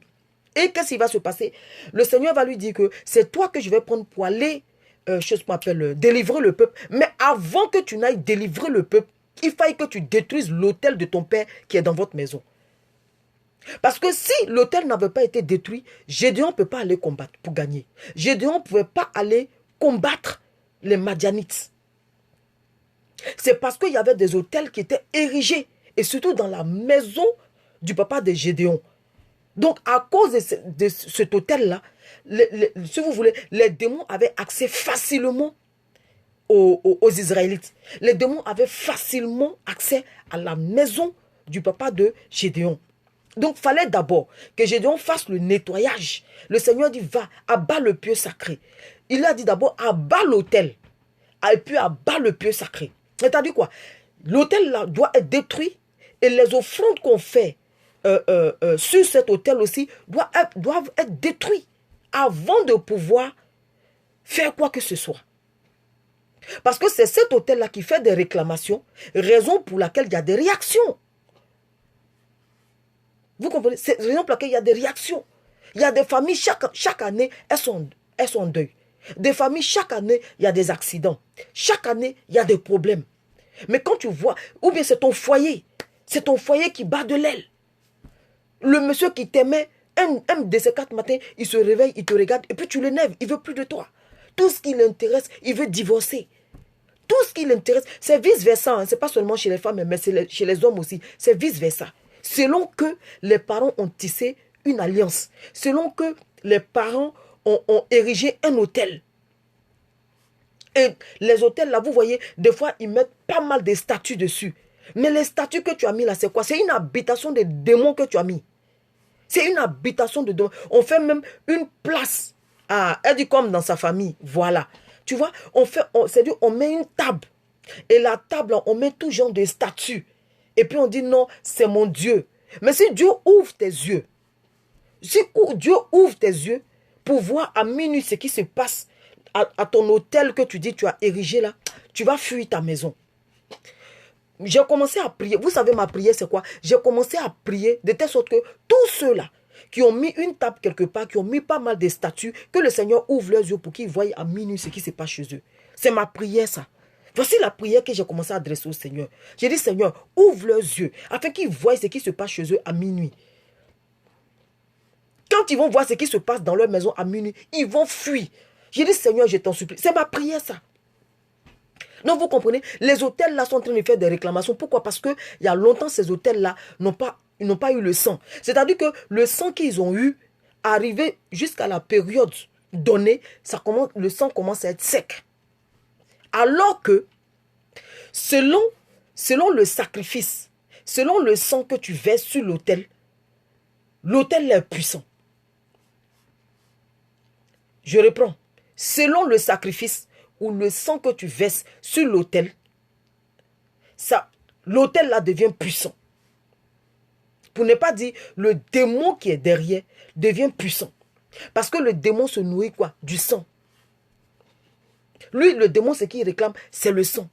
Et qu'est-ce qui va se passer? Le Seigneur va lui dire que c'est toi que je vais prendre pour aller, délivrer le peuple. Mais avant que tu n'ailles délivrer le peuple, il faille que tu détruises l'autel de ton père qui est dans votre maison. Parce que si l'autel n'avait pas été détruit, Gédéon ne peut pas aller combattre pour gagner. Gédéon ne pouvait pas aller combattre les Madianites. C'est parce qu'il y avait des autels qui étaient érigés. Et surtout dans la maison du papa de Gédéon. Donc, à cause de cet hôtel-là, si vous voulez, les démons avaient accès facilement aux Israélites. Les démons avaient facilement accès à la maison du papa de Gédéon. Donc, il fallait d'abord que Gédéon fasse le nettoyage. Le Seigneur dit, va, abat le pieu sacré. Il a dit d'abord, abat l'autel. Et puis, abat le pieu sacré. C'est-à-dire quoi? L'autel là doit être détruit et les offrandes qu'on fait sur cet autel aussi doivent être détruites avant de pouvoir faire quoi que ce soit. Parce que c'est cet autel-là qui fait des réclamations, raison pour laquelle il y a des réactions. Vous comprenez? C'est la raison pour laquelle il y a des réactions. Il y a des familles, chaque année, elles sont en deuil. Des familles, chaque année, il y a des accidents. Chaque année, il y a des problèmes. Mais quand tu vois, ou bien c'est ton foyer qui bat de l'aile. Le monsieur qui t'aimait, un de ces 4 matins, il se réveille, il te regarde, et puis tu l'énerves, il ne veut plus de toi. Tout ce qui l'intéresse, il veut divorcer. Tout ce qui l'intéresse, c'est vice-versa. Hein. Ce n'est pas seulement chez les femmes, mais chez les hommes aussi. C'est vice-versa. Selon que les parents ont tissé une alliance, selon que les parents ont érigé un hôtel. Et les hôtels, là, vous voyez, des fois, ils mettent pas mal de statues dessus. Mais les statues que tu as mis là, c'est quoi? C'est une habitation de démons que tu as mis. C'est une habitation de démons. On fait même une place. Ah, elle dit comme dans sa famille. Voilà. Tu vois, c'est-à-dire, on met une table. Et la table, on met tout genre de statues. Et puis on dit non, c'est mon Dieu. Mais si Dieu ouvre tes yeux, si Dieu ouvre tes yeux pour voir à minuit ce qui se passe à ton hôtel que tu dis tu as érigé là, tu vas fuir ta maison. J'ai commencé à prier. Vous savez ma prière c'est quoi? J'ai commencé à prier de telle sorte que tous ceux-là qui ont mis une table quelque part, qui ont mis pas mal de statues, que le Seigneur ouvre leurs yeux pour qu'ils voient à minuit ce qui se passe chez eux. C'est ma prière ça. Voici la prière que j'ai commencé à adresser au Seigneur. J'ai dit Seigneur, ouvre leurs yeux afin qu'ils voient ce qui se passe chez eux à minuit. Quand ils vont voir ce qui se passe dans leur maison à minuit, ils vont fuir. J'ai dit Seigneur, je t'en supplie. C'est ma prière ça. Donc vous comprenez, les hôtels là sont en train de faire des réclamations. Pourquoi? Parce qu'il y a longtemps ces hôtels là n'ont pas eu le sang. C'est-à-dire que le sang qu'ils ont eu, arrivé jusqu'à la période donnée, le sang commence à être sec. Alors que, selon le sacrifice, selon le sang que tu verses sur l'autel est puissant. Je reprends. Selon le sacrifice ou le sang que tu verses sur l'autel, l'autel là devient puissant. Pour ne pas dire le démon qui est derrière devient puissant. Parce que le démon se nourrit quoi? Du sang. Lui, le démon, ce qu'il réclame, c'est le sang.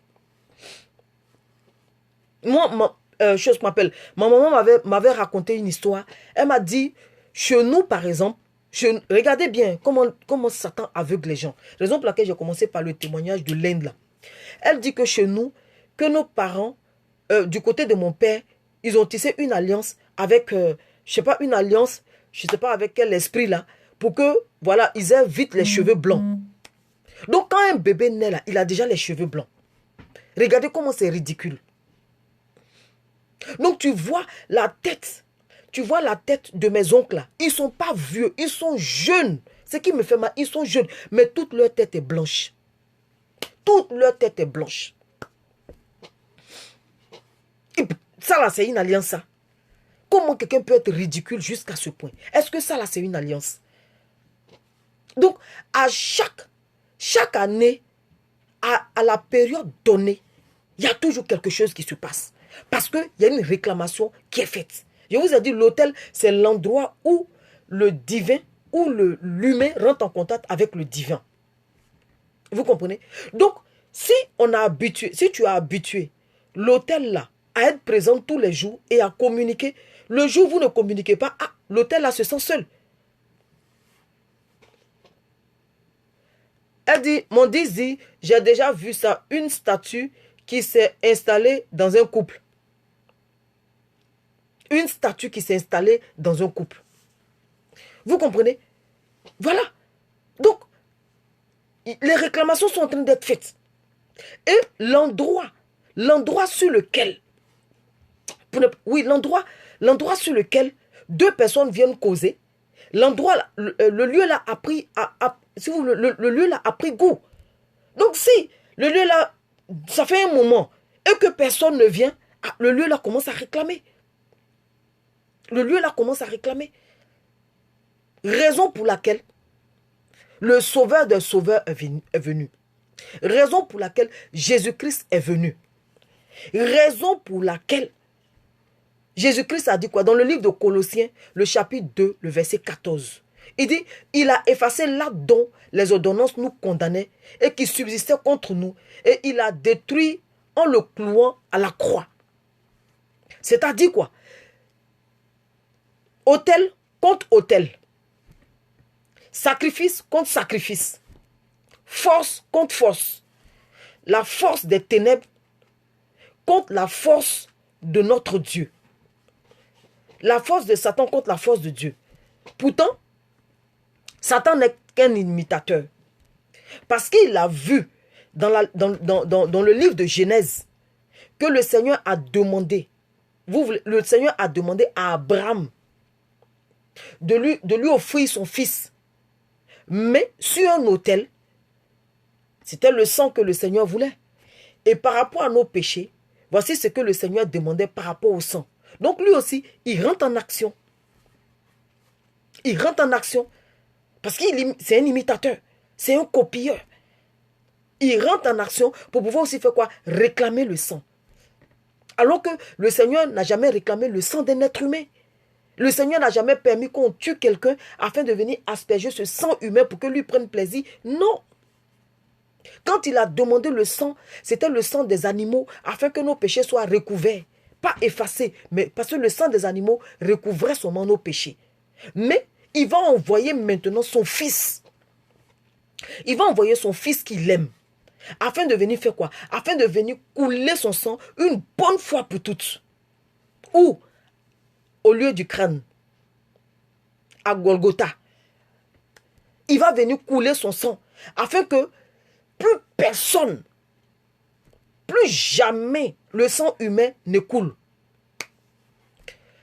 Moi, ma maman m'avait raconté une histoire. Elle m'a dit, chez nous, par exemple, regardez bien comment Satan aveugle les gens. Raison pour laquelle j'ai commencé par le témoignage de l'Inde là. Elle dit que chez nous, que nos parents, du côté de mon père, ils ont tissé une alliance avec, je sais pas avec quel esprit là, pour que, voilà, ils aient vite les cheveux blancs. Donc quand un bébé naît là, il a déjà les cheveux blancs. Regardez comment c'est ridicule. Donc tu vois la tête de mes oncles là. Ils ne sont pas vieux, ils sont jeunes. Ce qui me fait mal, ils sont jeunes. Mais toute leur tête est blanche. Toute leur tête est blanche. Et ça là, c'est une alliance ça. Comment quelqu'un peut être ridicule jusqu'à ce point? Est-ce que ça là, c'est une alliance? Donc, à chaque année, à la période donnée, il y a toujours quelque chose qui se passe. Parce qu'il y a une réclamation qui est faite. Je vous ai dit, l'autel, c'est l'endroit où le divin, où l'humain rentre en contact avec le divin. Vous comprenez? Donc, si tu as habitué l'autel là à être présent tous les jours et à communiquer, le jour où vous ne communiquez pas, l'autel là se sent seul. Elle dit, mon dit, j'ai déjà vu ça, une statue qui s'est installée dans un couple. Une statue qui s'est installée dans un couple. Vous comprenez? Voilà. Donc, les réclamations sont en train d'être faites. Et l'endroit sur lequel, l'endroit sur lequel deux personnes viennent causer, l'endroit, le lieu là a pris, si vous, le lieu là a pris goût. Donc si le lieu là, ça fait un moment, et que personne ne vient, le lieu là commence à réclamer. Le lieu là commence à réclamer. Raison pour laquelle le sauveur des sauveurs est venu. Raison pour laquelle Jésus-Christ est venu. Raison pour laquelle Jésus-Christ a dit quoi? Dans le livre de Colossiens, le chapitre 2, le verset 14. Il dit, il a effacé là dont les ordonnances nous condamnaient et qui subsistaient contre nous. Et il a détruit en le clouant à la croix. C'est-à-dire quoi? Autel contre autel. Sacrifice contre sacrifice. Force contre force. La force des ténèbres contre la force de notre Dieu. La force de Satan contre la force de Dieu. Pourtant, Satan n'est qu'un imitateur. Parce qu'il a vu dans le livre de Genèse que le Seigneur a demandé, le Seigneur a demandé à Abraham de lui offrir son fils. Mais sur un autel, c'était le sang que le Seigneur voulait. Et par rapport à nos péchés, voici ce que le Seigneur demandait par rapport au sang. Donc lui aussi, il rentre en action. Il rentre en action. Parce que c'est un imitateur. C'est un copieur. Il rentre en action pour pouvoir aussi faire quoi? Réclamer le sang. Alors que le Seigneur n'a jamais réclamé le sang d'un être humain. Le Seigneur n'a jamais permis qu'on tue quelqu'un afin de venir asperger ce sang humain pour que lui prenne plaisir. Non. Quand il a demandé le sang, c'était le sang des animaux afin que nos péchés soient recouverts. Pas effacés, mais parce que le sang des animaux recouvrait seulement nos péchés. Mais il va envoyer maintenant son fils. Il va envoyer son fils qu'il aime. Afin de venir faire quoi? Afin de venir couler son sang une bonne fois pour toutes. Où? Au lieu du crâne. À Golgotha. Il va venir couler son sang. Afin que plus personne, plus jamais le sang humain ne coule.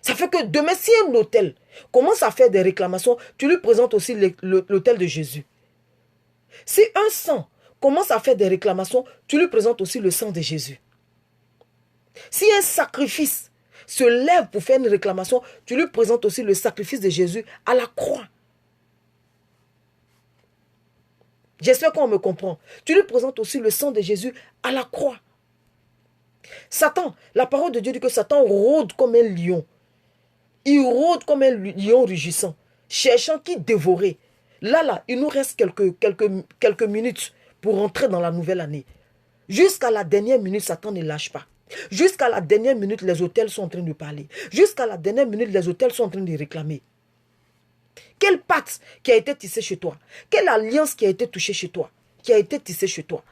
Ça fait que demain, si un autel commence à faire des réclamations, tu lui présentes aussi l'autel de Jésus. Si un sang commence à faire des réclamations, tu lui présentes aussi le sang de Jésus. Si un sacrifice se lève pour faire une réclamation, tu lui présentes aussi le sacrifice de Jésus à la croix. J'espère qu'on me comprend. Tu lui présentes aussi le sang de Jésus à la croix. Satan, la parole de Dieu dit que Satan rôde comme un lion. Il rôde comme un lion rugissant, cherchant qui dévorer. Là, il nous reste quelques minutes pour rentrer dans la nouvelle année. Jusqu'à la dernière minute, Satan ne lâche pas. Jusqu'à la dernière minute, les autels sont en train de parler. Jusqu'à la dernière minute, les autels sont en train de réclamer. Quelle pacte qui a été tissée chez toi? Quelle alliance qui a été touchée chez toi? Qui a été tissée chez toi?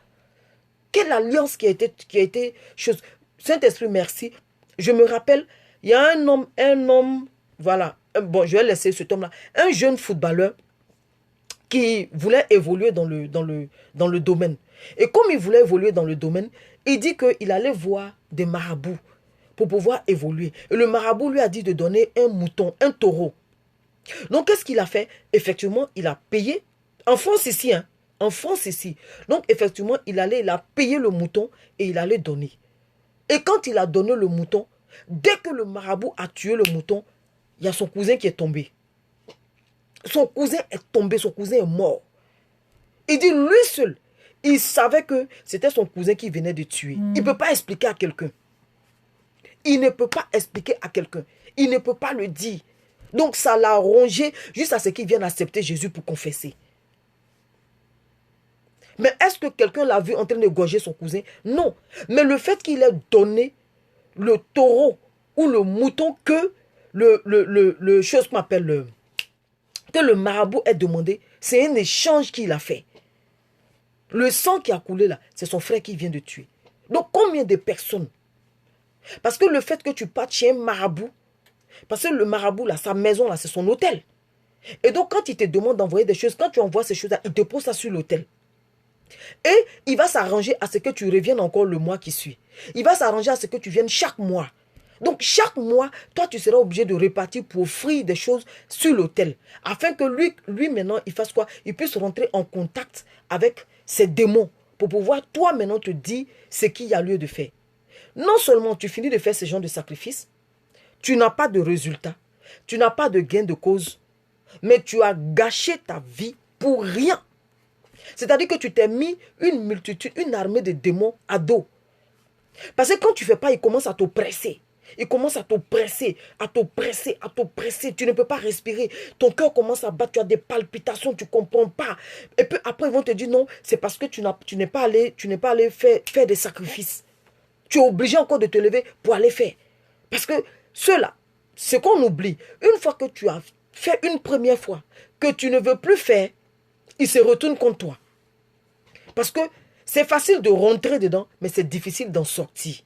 Quelle alliance qui a été chose? Saint-Esprit, merci. Je me rappelle, il y a un homme, voilà. Bon, je vais laisser cet homme-là. Un jeune footballeur qui voulait évoluer dans le domaine. Et comme il voulait évoluer dans le domaine, il dit qu'il allait voir des marabouts pour pouvoir évoluer. Et le marabout lui a dit de donner un mouton, un taureau. Donc, qu'est-ce qu'il a fait? Effectivement, il a payé. En France ici, hein. En France ici. Donc, effectivement, il a payé le mouton et il allait donner. Et quand il a donné le mouton, dès que le marabout a tué le mouton, il y a son cousin qui est tombé. Son cousin est tombé, son cousin est mort. Il dit, lui seul, il savait que c'était son cousin qui venait de tuer. Il ne peut pas expliquer à quelqu'un. Il ne peut pas expliquer à quelqu'un. Il ne peut pas le dire. Donc ça l'a rongé jusqu'à ce qu'il vienne accepter Jésus pour confesser. Mais est-ce que quelqu'un l'a vu en train de gorger son cousin? Non. Mais le fait qu'il ait donné le taureau ou le mouton que le chose qu'on appelle que le marabout ait demandé, c'est un échange qu'il a fait. Le sang qui a coulé là, c'est son frère qui vient de tuer. Donc combien de personnes? Parce que le fait que tu partes chez un marabout, parce que le marabout là, sa maison là, c'est son hôtel. Et donc quand il te demande d'envoyer des choses, quand tu envoies ces choses là, il te pose ça sur l'hôtel. Et il va s'arranger à ce que tu reviennes encore le mois qui suit. Il va s'arranger à ce que tu viennes chaque mois. Donc, chaque mois, toi, tu seras obligé de repartir pour offrir des choses sur l'autel. Afin que lui, maintenant, il fasse quoi? Il puisse rentrer en contact avec ces démons. Pour pouvoir, toi, maintenant, te dire ce qu'il y a lieu de faire. Non seulement tu finis de faire ce genre de sacrifice, tu n'as pas de résultat, tu n'as pas de gain de cause, mais tu as gâché ta vie pour rien. C'est-à-dire que tu t'es mis une multitude, une armée de démons à dos. Parce que quand tu ne fais pas, ils commencent à t'oppresser. Ils commencent à t'oppresser, à t'oppresser, à t'oppresser. Tu ne peux pas respirer. Ton cœur commence à battre, tu as des palpitations, tu ne comprends pas. Et puis après, ils vont te dire non, c'est parce que tu n'es pas allé faire des sacrifices. Tu es obligé encore de te lever pour aller faire. Parce que ceux-là, ce qu'on oublie, une fois que tu as fait une première fois, que tu ne veux plus faire, ils se retournent contre toi. Parce que c'est facile de rentrer dedans, mais c'est difficile d'en sortir.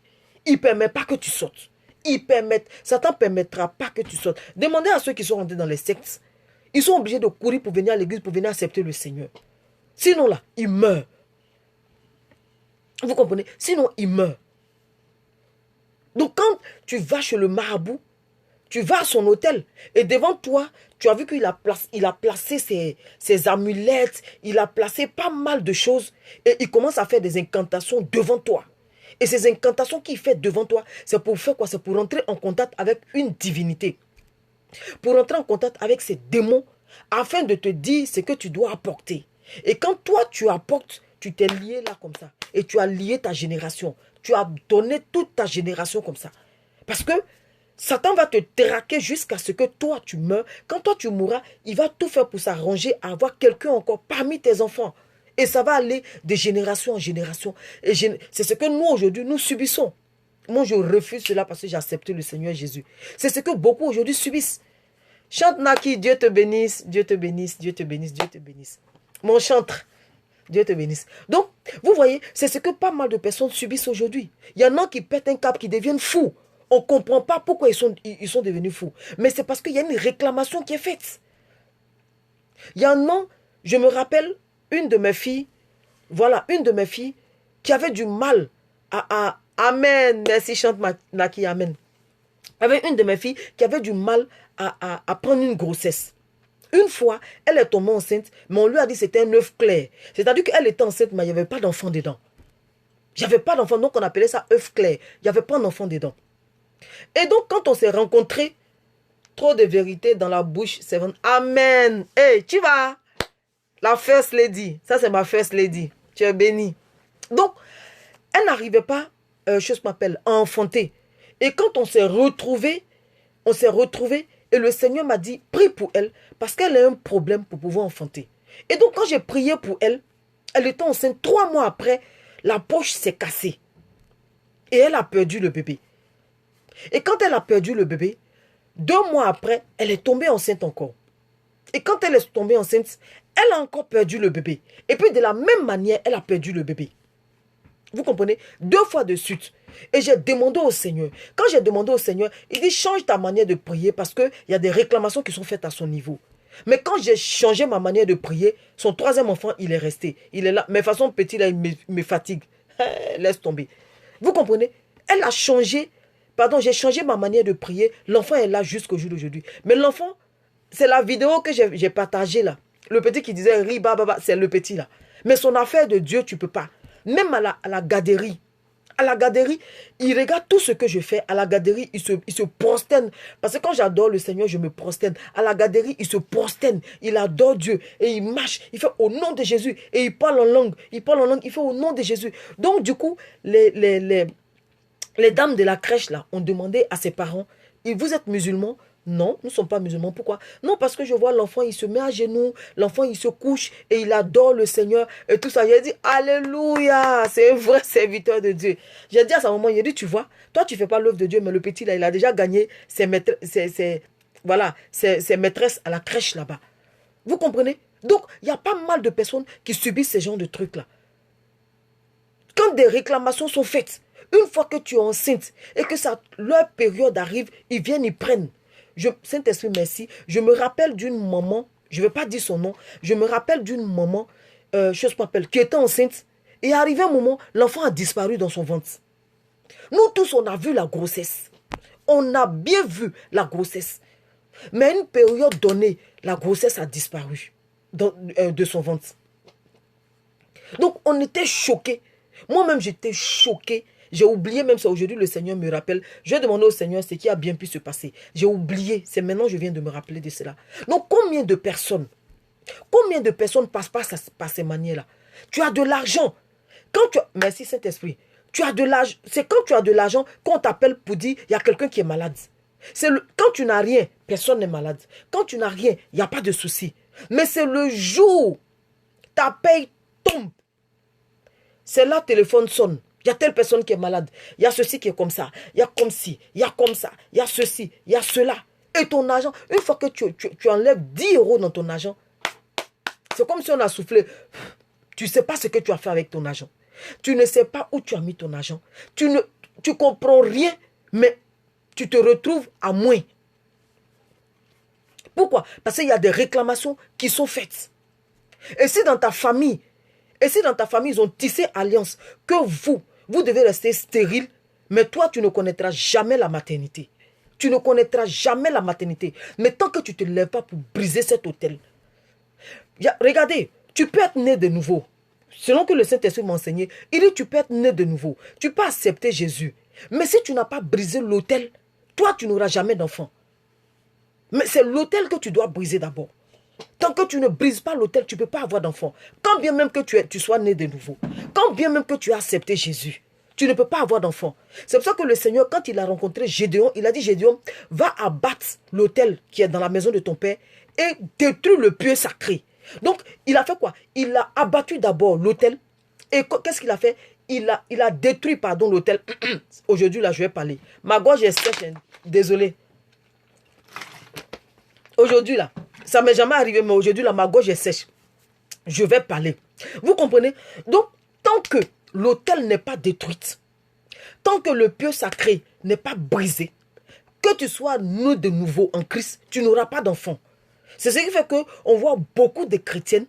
Il ne permet pas que tu sortes. Satan ne permettra pas que tu sortes. Demandez à ceux qui sont rentrés dans les sectes. Ils sont obligés de courir pour venir à l'église, pour venir accepter le Seigneur. Sinon là, ils meurent. Vous comprenez? Sinon, ils meurent. Donc quand tu vas chez le marabout, tu vas à son hôtel et devant toi, tu as vu qu'il a placé ses amulettes, il a placé pas mal de choses et il commence à faire des incantations devant toi. Et ces incantations qu'il fait devant toi, c'est pour faire quoi? C'est pour entrer en contact avec une divinité. Pour entrer en contact avec ces démons afin de te dire ce que tu dois apporter. Et quand toi tu apportes, tu t'es lié là comme ça. Et tu as lié ta génération. Tu as donné toute ta génération comme ça. Parce que Satan va te traquer jusqu'à ce que toi tu meurs. Quand toi tu mourras, il va tout faire pour s'arranger à avoir quelqu'un encore parmi tes enfants. Et ça va aller de génération en génération. Et c'est ce que nous aujourd'hui nous subissons. Moi je refuse cela parce que j'ai accepté le Seigneur Jésus. C'est ce que beaucoup aujourd'hui subissent. Chante Naki, Dieu te bénisse, Dieu te bénisse, Dieu te bénisse, Dieu te bénisse. Mon chantre, Dieu te bénisse. Donc, vous voyez, c'est ce que pas mal de personnes subissent aujourd'hui. Il y en a qui pètent un câble, qui deviennent fous. On ne comprend pas pourquoi ils sont devenus fous. Mais c'est parce qu'il y a une réclamation qui est faite. Il y en a, je me rappelle, une de mes filles qui avait du mal à Amen, merci, chante Naki, Amen. Il y avait une de mes filles qui avait du mal à prendre une grossesse. Une fois, elle est tombée enceinte, mais on lui a dit que c'était un œuf clair. C'est-à-dire qu'elle était enceinte, mais il n'y avait pas d'enfant dedans. Il n'y avait pas d'enfant, donc on appelait ça œuf clair. Il n'y avait pas d'enfant dedans. Et donc, quand on s'est rencontrés, trop de vérité dans la bouche, c'est vrai. Amen. Hey, tu vas. La first lady. Ça, c'est ma first lady. Tu es bénie. Donc, elle n'arrivait pas, à enfanter. Et quand on s'est retrouvés, et le Seigneur m'a dit, prie pour elle, parce qu'elle a un problème pour pouvoir enfanter. Et donc, quand j'ai prié pour elle, elle était enceinte. 3 mois après, la poche s'est cassée. Et elle a perdu le bébé. Et quand elle a perdu le bébé, 2 mois après, elle est tombée enceinte encore. Et quand elle est tombée enceinte, elle a encore perdu le bébé. Et puis de la même manière, elle a perdu le bébé. Vous comprenez? 2 fois de suite. Et j'ai demandé au Seigneur. Quand j'ai demandé au Seigneur, il dit change ta manière de prier parce qu'il y a des réclamations qui sont faites à son niveau. Mais quand j'ai changé ma manière de prier, son 3e enfant, il est resté. Il est là. Mais de façon petite, là, il me fatigue. Laisse tomber. Vous comprenez? Elle a changé. Pardon, j'ai changé ma manière de prier. L'enfant est là jusqu'au jour d'aujourd'hui. Mais l'enfant, c'est la vidéo que j'ai partagée là. Le petit qui disait riba baba, c'est le petit là. Mais son affaire de Dieu, tu ne peux pas. Même à la garderie. À la garderie, il regarde tout ce que je fais. À la garderie, il se prosterne. Parce que quand j'adore le Seigneur, je me prosterne. À la garderie, il se prosterne. Il adore Dieu. Et il marche. Il fait au nom de Jésus. Et il parle en langue. Il fait au nom de Jésus. Donc, du coup, les dames de la crèche, là, ont demandé à ses parents, vous êtes musulmans? Non, nous ne sommes pas musulmans. Pourquoi? Non, parce que je vois l'enfant, il se met à genoux, l'enfant, il se couche et il adore le Seigneur et tout ça. Il a dit, Alléluia, c'est un vrai serviteur de Dieu. J'ai dit à sa maman, il a dit, tu vois, toi, tu ne fais pas l'œuvre de Dieu, mais le petit, là, il a déjà gagné ses maîtresses à la crèche là-bas. Vous comprenez? Donc, il y a pas mal de personnes qui subissent ce genre de trucs-là. Quand des réclamations sont faites, une fois que tu es enceinte et que leur période arrive, ils viennent, ils prennent. Saint-Esprit, merci. Je me rappelle d'une maman, je ne vais pas dire son nom, je me rappelle d'une maman, qui était enceinte, et arrivé un moment, l'enfant a disparu dans son ventre. Nous tous, on a vu la grossesse. on a bien vu la grossesse. Mais à une période donnée, la grossesse a disparu de son ventre. Donc, on était choqués. Moi-même, j'étais choquée. J'ai oublié, même ça aujourd'hui, le Seigneur me rappelle. Je vais demander au Seigneur ce qui a bien pu se passer. J'ai oublié. C'est maintenant que je viens de me rappeler de cela. Donc, combien de personnes passent par ces manières-là? Tu as de l'argent. Merci Saint-Esprit. Tu as de l'argent. C'est quand tu as de l'argent qu'on t'appelle pour dire il y a quelqu'un qui est malade. Quand tu n'as rien, personne n'est malade. Quand tu n'as rien, il n'y a pas de souci. Mais c'est le jour ta paye tombe. C'est là, téléphone sonne. Il y a telle personne qui est malade. Il y a ceci qui est comme ça. Il y a comme ci. Il y a comme ça. Il y a ceci. Il y a cela. Et ton argent, une fois que tu enlèves 10 euros dans ton argent, c'est comme si on a soufflé. Tu ne sais pas ce que tu as fait avec ton argent. Tu ne sais pas où tu as mis ton argent. Tu comprends rien, mais tu te retrouves à moins. Pourquoi? Parce qu'il y a des réclamations qui sont faites. Et si dans ta famille, ils ont tissé alliance, que vous devez rester stérile, mais toi, tu ne connaîtras jamais la maternité. Tu ne connaîtras jamais la maternité. Mais tant que tu ne te lèves pas pour briser cet autel. Regardez, tu peux être né de nouveau. Selon que le Saint-Esprit m'a enseigné, il dit tu peux être né de nouveau. Tu peux accepter Jésus. Mais si tu n'as pas brisé l'autel, toi, tu n'auras jamais d'enfant. Mais c'est l'autel que tu dois briser d'abord. Tant que tu ne brises pas l'autel, tu ne peux pas avoir d'enfant. Quand bien même que tu sois né de nouveau, quand bien même que tu as accepté Jésus, tu ne peux pas avoir d'enfant. C'est pour ça que le Seigneur, quand il a rencontré Gédéon, il a dit Gédéon, va abattre l'autel qui est dans la maison de ton père et détruis le pieu sacré. Donc, il a fait quoi? Il a abattu d'abord l'autel. Et qu'est-ce qu'il a fait? Il a détruit, l'autel. Aujourd'hui, là, je vais parler. Ma gorge est sèche. Désolé. Aujourd'hui, là, ça ne m'est jamais arrivé, mais aujourd'hui, là, ma gorge est sèche. Je vais parler. Vous comprenez? Donc, tant que l'autel n'est pas détruite, tant que le pieu sacré n'est pas brisé, que tu sois né de nouveau en Christ, tu n'auras pas d'enfant. C'est ce qui fait qu'on voit beaucoup de chrétiennes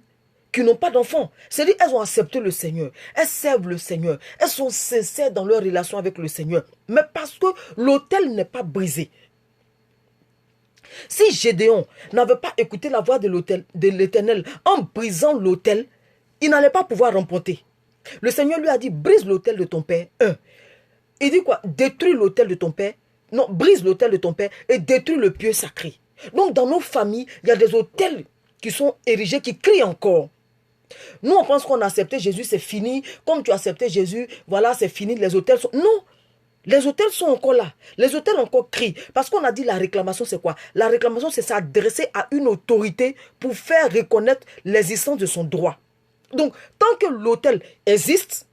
qui n'ont pas d'enfants. C'est-à-dire qu'elles ont accepté le Seigneur. Elles servent le Seigneur. Elles sont sincères dans leur relation avec le Seigneur. Mais parce que l'autel n'est pas brisé. Si Gédéon n'avait pas écouté la voix de l'Éternel en brisant l'autel, il n'allait pas pouvoir remporter. Le Seigneur lui a dit, brise l'autel de ton père. Il dit quoi? Détruis l'autel de ton père. Non, brise l'autel de ton père et détruis le pieu sacré. Donc dans nos familles, il y a des autels qui sont érigés, qui crient encore. Nous, on pense qu'on a accepté Jésus, c'est fini. Comme tu as accepté Jésus, voilà, c'est fini, les autels sont... Non, les autels sont encore là. Les autels encore crient. Parce qu'on a dit la réclamation, c'est quoi? La réclamation, c'est s'adresser à une autorité pour faire reconnaître l'existence de son droit. Donc, tant que l'autel existe,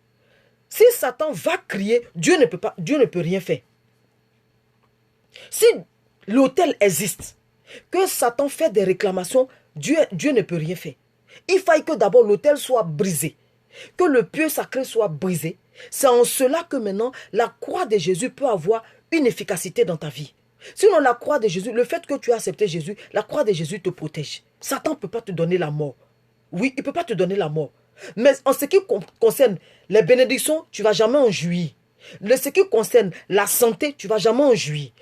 si Satan va crier, Dieu ne peut rien faire. Si l'autel existe, que Satan fait des réclamations, Dieu ne peut rien faire. Il faille que d'abord l'autel soit brisé, que le pieu sacré soit brisé. C'est en cela que maintenant la croix de Jésus peut avoir une efficacité dans ta vie. Sinon la croix de Jésus, le fait que tu as accepté Jésus, la croix de Jésus te protège. Satan ne peut pas te donner la mort. Oui, il ne peut pas te donner la mort. Mais en ce qui concerne les bénédictions, tu ne vas jamais en jouir. Ce qui concerne la santé, tu ne vas jamais en jouir.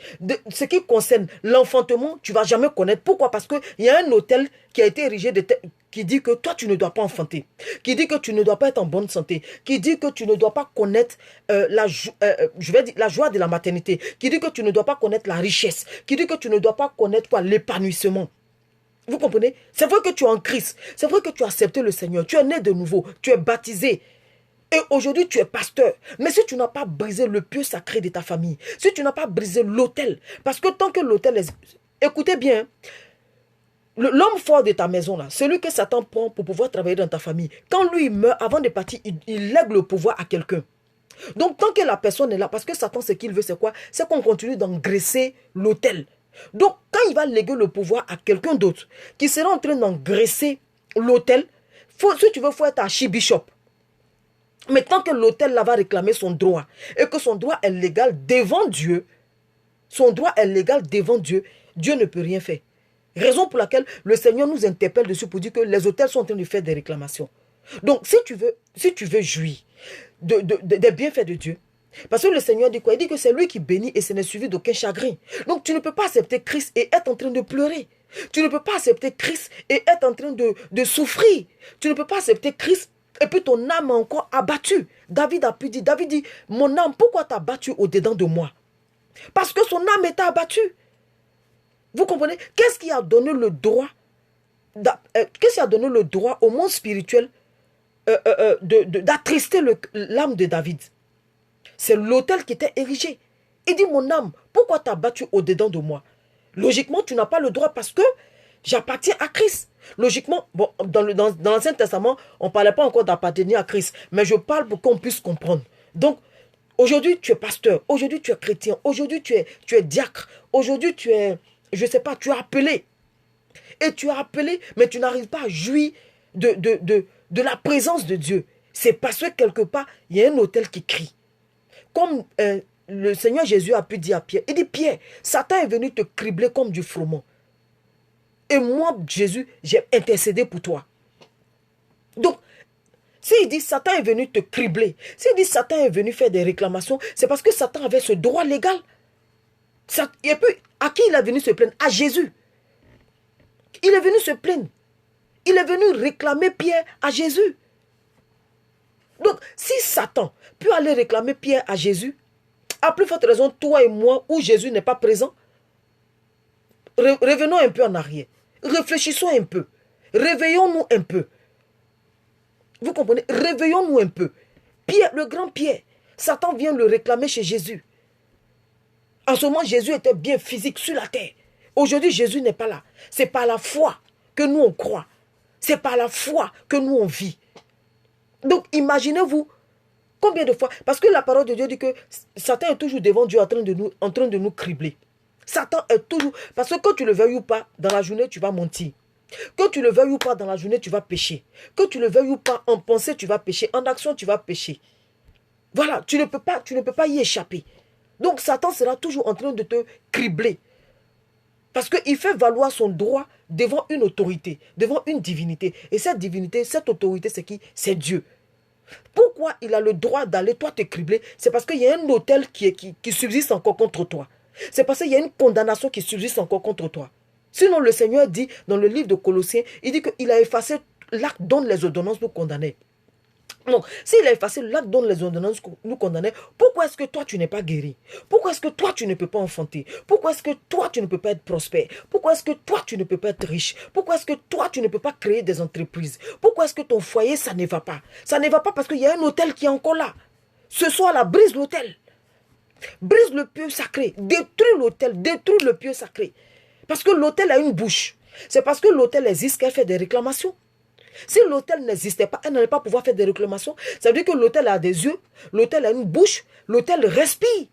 Ce qui concerne l'enfantement, tu ne vas jamais connaître. Pourquoi? Parce qu'il y a un autel qui a été érigé qui dit que toi, tu ne dois pas enfanter. Qui dit que tu ne dois pas être en bonne santé. Qui dit que tu ne dois pas connaître la joie de la maternité. Qui dit que tu ne dois pas connaître la richesse. Qui dit que tu ne dois pas connaître l'épanouissement. Vous comprenez? C'est vrai que tu es en Christ. C'est vrai que tu as accepté le Seigneur. Tu es né de nouveau. Tu es baptisé. Et aujourd'hui, tu es pasteur. Mais si tu n'as pas brisé le pieu sacré de ta famille, si tu n'as pas brisé l'autel, parce que tant que l'autel est... Écoutez bien, l'homme fort de ta maison, là, celui que Satan prend pour pouvoir travailler dans ta famille, quand lui meurt, avant de partir, il lègue le pouvoir à quelqu'un. Donc, tant que la personne est là, parce que Satan, ce qu'il veut, c'est quoi? C'est qu'on continue d'engraisser l'autel. Donc, quand il va léguer le pouvoir à quelqu'un d'autre, qui sera en train d'engraisser l'autel, si tu veux, il faut être archibishop. Mais tant que l'autel là va réclamer son droit, et que son droit est légal devant Dieu, Dieu ne peut rien faire. Raison pour laquelle le Seigneur nous interpelle dessus pour dire que les autels sont en train de faire des réclamations. Donc, si tu veux jouir des bienfaits de Dieu, Parce que le Seigneur dit quoi? Il dit que c'est lui qui bénit et ce n'est suivi d'aucun chagrin. Donc tu ne peux pas accepter Christ et être en train de pleurer. Tu ne peux pas accepter Christ et être en train de souffrir. Tu ne peux pas accepter Christ et puis ton âme est encore abattue. David a pu dire, David dit, mon âme, pourquoi t'as battu au-dedans de moi? Parce que son âme était abattue. Vous comprenez? Qu'est-ce qui a donné le droit qu'est-ce qui a donné le droit au monde spirituel d'attrister l'âme de David? C'est l'autel qui était érigé. Il dit, mon âme, pourquoi t'as battu au-dedans de moi? Logiquement, tu n'as pas le droit parce que j'appartiens à Christ. Logiquement, bon, dans l'Ancien Testament, on ne parlait pas encore d'appartenir à Christ. Mais je parle pour qu'on puisse comprendre. Donc, aujourd'hui, tu es pasteur. Aujourd'hui, tu es chrétien. Aujourd'hui, tu es diacre. Aujourd'hui, tu es, je ne sais pas, tu es appelé. Et tu es appelé, mais tu n'arrives pas à jouir de la présence de Dieu. C'est parce que quelque part, il y a un autel qui crie. Comme le Seigneur Jésus a pu dire à Pierre, il dit, Pierre, Satan est venu te cribler comme du froment. Et moi, Jésus, j'ai intercédé pour toi. Donc, s'il dit Satan est venu te cribler, s'il dit Satan est venu faire des réclamations, c'est parce que Satan avait ce droit légal. Et puis, à qui il est venu se plaindre? À Jésus. Il est venu se plaindre. Il est venu réclamer Pierre à Jésus. Donc, si Satan peut aller réclamer Pierre à Jésus, à plus forte raison, toi et moi, où Jésus n'est pas présent, revenons un peu en arrière. Réfléchissons un peu. Réveillons-nous un peu. Vous comprenez? Réveillons-nous un peu. Pierre, le grand Pierre, Satan vient le réclamer chez Jésus. En ce moment, Jésus était bien physique sur la terre. Aujourd'hui, Jésus n'est pas là. C'est par la foi que nous on croit. C'est par la foi que nous on vit. Donc, imaginez-vous combien de fois... Parce que la parole de Dieu dit que Satan est toujours devant Dieu en train de nous cribler. Satan est toujours... Parce que quand tu le veuilles ou pas, dans la journée, tu vas mentir. Que tu le veuilles ou pas, dans la journée, tu vas pécher. Que tu le veuilles ou pas, en pensée, tu vas pécher. En action, tu vas pécher. Voilà, tu ne peux pas y échapper. Donc, Satan sera toujours en train de te cribler. Parce qu'il fait valoir son droit devant une autorité, devant une divinité. Et cette divinité, cette autorité, c'est qui? C'est Dieu. Pourquoi il a le droit d'aller toi te cribler? C'est parce qu'il y a un autel qui subsiste encore contre toi. C'est parce qu'il y a une condamnation qui subsiste encore contre toi. Sinon, le Seigneur dit dans le livre de Colossiens, il dit qu'il a effacé l'acte dont les ordonnances nous condamnaient. Donc, s'il a effacé l'acte dont les ordonnances nous condamnaient, pourquoi est-ce que toi tu n'es pas guéri? Pourquoi est-ce que toi tu ne peux pas enfanter? Pourquoi est-ce que toi tu ne peux pas être prospère? Pourquoi est-ce que toi tu ne peux pas être riche? Pourquoi est-ce que toi tu ne peux pas créer des entreprises? Pourquoi est-ce que ton foyer ça ne va pas? Ça ne va pas parce qu'il y a un autel qui est encore là. Ce soir là, brise l'autel. Brise le pieu sacré. Détruis l'autel. Détruis le pieu sacré. Parce que l'autel a une bouche. C'est parce que l'autel existe qu'elle fait des réclamations. Si l'autel n'existait pas, elle n'allait pas pouvoir faire des réclamations. Ça veut dire que l'autel a des yeux, l'autel a une bouche, l'autel respire.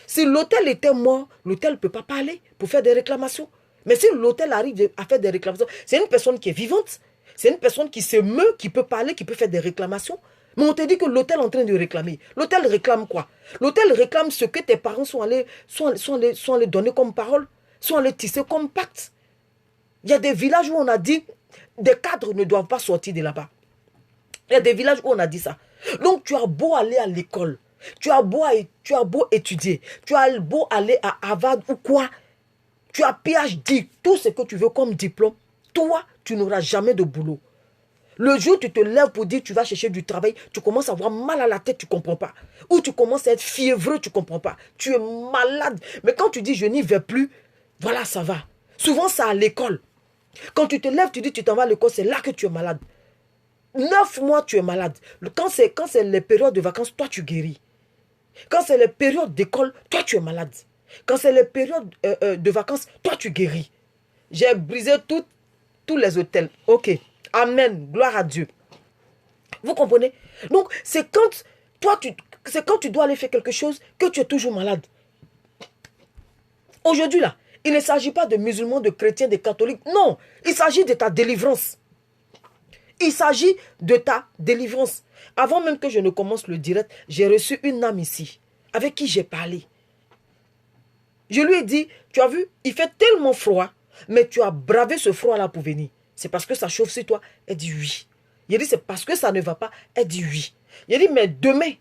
Si l'autel était mort, l'autel ne peut pas parler pour faire des réclamations. Mais si l'autel arrive à faire des réclamations, c'est une personne qui est vivante. C'est une personne qui se meut, qui peut parler, qui peut faire des réclamations. Mais on te dit que l'autel est en train de réclamer. L'autel réclame quoi? L'autel réclame ce que tes parents sont allés donner comme parole, sont allés tisser comme pacte. Il y a des villages où on a dit des cadres ne doivent pas sortir de là-bas. Il y a des villages où on a dit ça. Donc tu as beau aller à l'école, tu as beau étudier, tu as beau aller à Harvard ou quoi, tu as PhD, tout ce que tu veux comme diplôme, toi, tu n'auras jamais de boulot. Le jour où tu te lèves pour dire tu vas chercher du travail, tu commences à avoir mal à la tête, tu ne comprends pas. Ou tu commences à être fiévreux, tu ne comprends pas. Tu es malade. Mais quand tu dis je n'y vais plus, voilà, ça va. Souvent, c'est à l'école. Quand tu te lèves, tu dis tu t'en vas à l'école, c'est là que tu es malade. 9 mois, tu es malade. Quand c'est les périodes de vacances, toi, tu guéris. Quand c'est les périodes d'école, toi, tu es malade. Quand c'est les périodes de vacances, toi, tu guéris. J'ai brisé tous les hôtels. Ok. Amen. Gloire à Dieu. Vous comprenez? Donc, c'est quand tu dois aller faire quelque chose que tu es toujours malade. Aujourd'hui, là, il ne s'agit pas de musulmans, de chrétiens, de catholiques. Non, il s'agit de ta délivrance. Il s'agit de ta délivrance. Avant même que je ne commence le direct, j'ai reçu une âme ici, avec qui j'ai parlé. Je lui ai dit, tu as vu, il fait tellement froid, mais tu as bravé ce froid-là pour venir. C'est parce que ça chauffe sur toi. Elle dit oui. Il a dit, c'est parce que ça ne va pas. Elle dit oui. Il a dit, mais demain,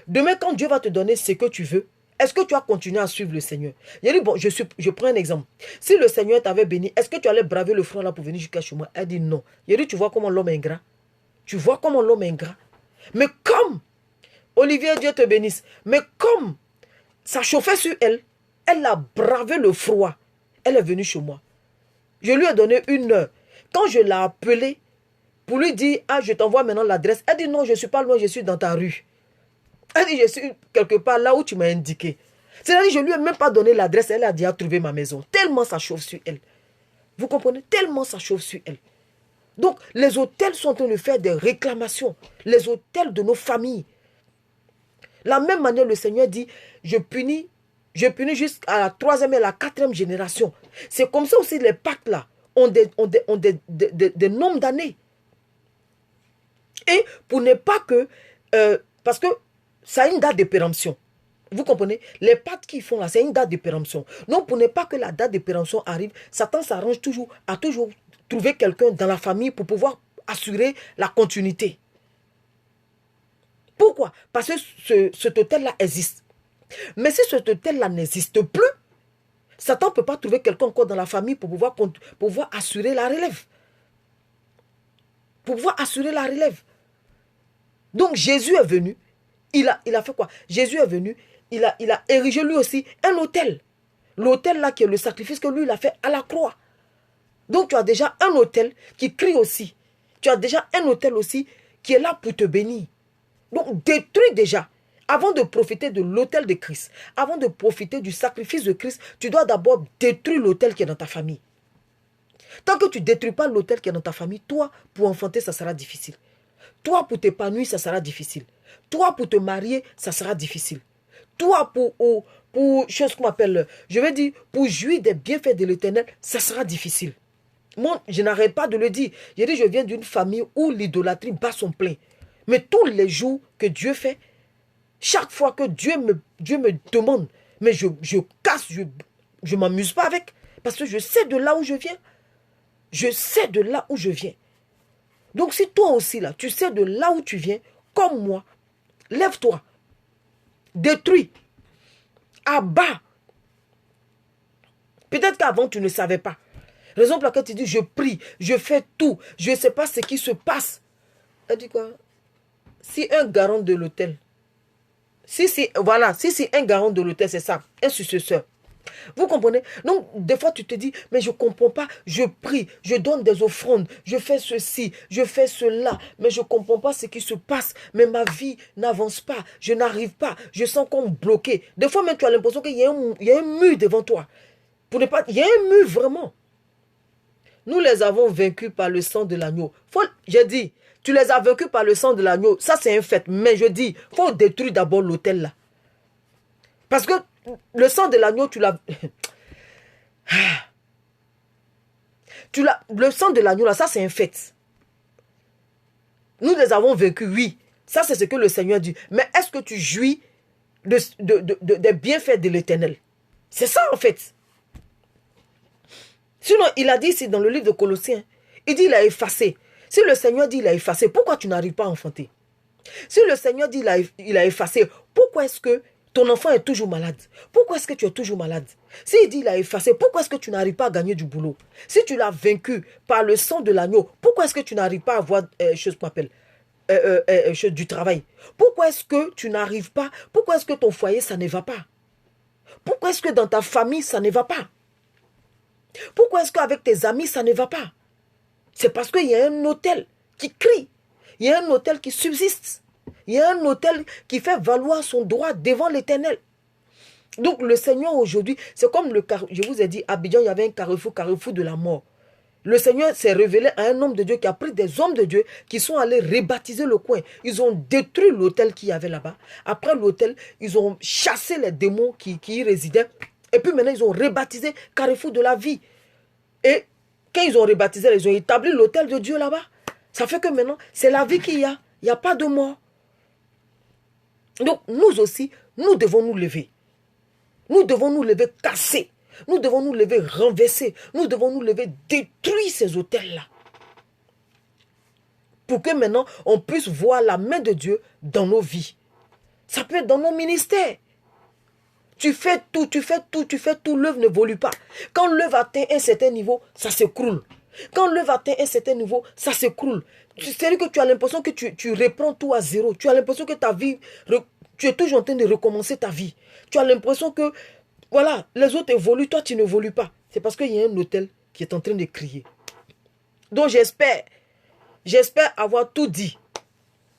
Demain, quand Dieu va te donner ce que tu veux, est-ce que tu as continué à suivre le Seigneur? Il a dit, bon, je prends un exemple. Si le Seigneur t'avait béni, est-ce que tu allais braver le front là pour venir jusqu'à chez moi? Elle dit non. Il a dit, tu vois comment l'homme est ingrat? Tu vois comment l'homme est ingrat? Mais comme, Olivier, Dieu te bénisse, mais comme ça chauffait sur elle, elle a bravé le froid. Elle est venue chez moi. Je lui ai donné 1 heure. Quand je l'ai appelée pour lui dire, ah, je t'envoie maintenant l'adresse, elle dit non, je ne suis pas loin, je suis dans ta rue. Elle dit, je suis quelque part là où tu m'as indiqué. C'est-à-dire, je ne lui ai même pas donné l'adresse, elle a déjà trouvé ma maison. Tellement ça chauffe sur elle. Vous comprenez? Tellement ça chauffe sur elle. Donc, les hôtels sont en train de faire des réclamations. Les hôtels de nos familles. La même manière, le Seigneur dit, je punis jusqu'à la 3e et la 4e génération. C'est comme ça aussi les pactes là ont des nombres d'années. Et pour ne pas que... parce que ça a une date de péremption. Vous comprenez? Les pactes qu'ils font là, c'est une date de péremption. Donc, pour ne pas que la date de péremption arrive, Satan s'arrange toujours à toujours trouver quelqu'un dans la famille pour pouvoir assurer la continuité. Pourquoi? Parce que cet hôtel-là existe. Mais si cet hôtel-là n'existe plus, Satan ne peut pas trouver quelqu'un encore dans la famille pour pouvoir assurer la relève. Pour pouvoir assurer la relève. Donc Jésus est venu. Il a fait quoi? Jésus est venu. Il a érigé lui aussi un autel. L'autel là qui est le sacrifice que lui il a fait à la croix. Donc tu as déjà un autel qui crie aussi. Tu as déjà un autel aussi qui est là pour te bénir. Donc détruis déjà. Avant de profiter de l'autel de Christ, avant de profiter du sacrifice de Christ, tu dois d'abord détruire l'autel qui est dans ta famille. Tant que tu ne détruis pas l'autel qui est dans ta famille, toi, pour enfanter, ça sera difficile. Toi, pour t'épanouir, ça sera difficile. Toi, pour te marier, ça sera difficile. Toi, pour chose qu'on appelle, je vais dire, pour jouir des bienfaits de l'Éternel, ça sera difficile. Moi, je n'arrête pas de le dire. Je dis, je viens d'une famille où l'idolâtrie bat son plein. Mais tous les jours que Dieu fait, chaque fois que Dieu me demande, mais je casse, je ne m'amuse pas avec. Parce que je sais de là où je viens. Je sais de là où je viens. Donc si toi aussi là, tu sais de là où tu viens, comme moi, lève-toi. Détruis. Abat. Peut-être qu'avant tu ne savais pas. Raison pour laquelle tu dis, je prie, je fais tout, je ne sais pas ce qui se passe. Elle dit quoi? Si un garant de l'hôtel, si un garant de l'hôtel, c'est ça, un successeur. Vous comprenez? Donc, des fois, tu te dis, mais je ne comprends pas, je prie, je donne des offrandes, je fais ceci, je fais cela, mais je ne comprends pas ce qui se passe, mais ma vie n'avance pas, je n'arrive pas, je sens qu'on me bloqué. Des fois, même, tu as l'impression qu'il y a un mur devant toi. Il y a un mur vraiment. Nous les avons vaincus par le sang de l'agneau. J'ai dit, tu les as vaincus par le sang de l'agneau, ça c'est un fait, mais je dis, il faut détruire d'abord l'autel là. Parce que le sang de l'agneau, le sang de l'agneau là, ça c'est un fait. Nous les avons vaincus, oui. Ça c'est ce que le Seigneur dit. Mais est-ce que tu jouis des bienfaits de l'Éternel? C'est ça en fait. Sinon, il a dit ici dans le livre de Colossiens, il dit il a effacé. Si le Seigneur dit il a effacé, pourquoi tu n'arrives pas à enfanter? Si le Seigneur dit il a effacé, pourquoi est-ce que ton enfant est toujours malade? Pourquoi est-ce que tu es toujours malade? S'il dit il a effacé, pourquoi est-ce que tu n'arrives pas à gagner du boulot? Si tu l'as vaincu par le sang de l'agneau, pourquoi est-ce que tu n'arrives pas à avoir du travail? Pourquoi est-ce que tu n'arrives pas? Pourquoi est-ce que ton foyer, ça ne va pas? Pourquoi est-ce que dans ta famille, ça ne va pas? Pourquoi est-ce qu'avec tes amis, ça ne va pas? C'est parce qu'il y a un autel qui crie. Il y a un autel qui subsiste. Il y a un autel qui fait valoir son droit devant l'Éternel. Donc le Seigneur aujourd'hui, c'est comme je vous ai dit, à Abidjan, il y avait un carrefour de la mort. Le Seigneur s'est révélé à un homme de Dieu qui a pris des hommes de Dieu qui sont allés rebaptiser le coin. Ils ont détruit l'autel qu'il y avait là-bas. Après l'autel, ils ont chassé les démons qui y résidaient. Et puis maintenant, ils ont rebaptisé carrefour de la vie. Et quand ils ont rebaptisé, ils ont établi l'autel de Dieu là-bas. Ça fait que maintenant, c'est la vie qu'il y a. Il n'y a pas de mort. Donc, nous aussi, nous devons nous lever. Nous devons nous lever cassés. Nous devons nous lever renversés. Nous devons nous lever détruire ces autels-là. Pour que maintenant, on puisse voir la main de Dieu dans nos vies. Ça peut être dans nos ministères. Tu fais tout, l'œuvre n'évolue pas. Quand l'œuvre atteint un certain niveau, ça s'écroule. Quand l'œuvre atteint un certain niveau, ça s'écroule. C'est-à-dire que tu as l'impression que tu reprends tout à zéro. Tu as l'impression que ta vie, tu es toujours en train de recommencer ta vie. Tu as l'impression que, voilà, les autres évoluent, toi tu n'évolues pas. C'est parce qu'il y a un hôtel qui est en train de crier. Donc j'espère avoir tout dit.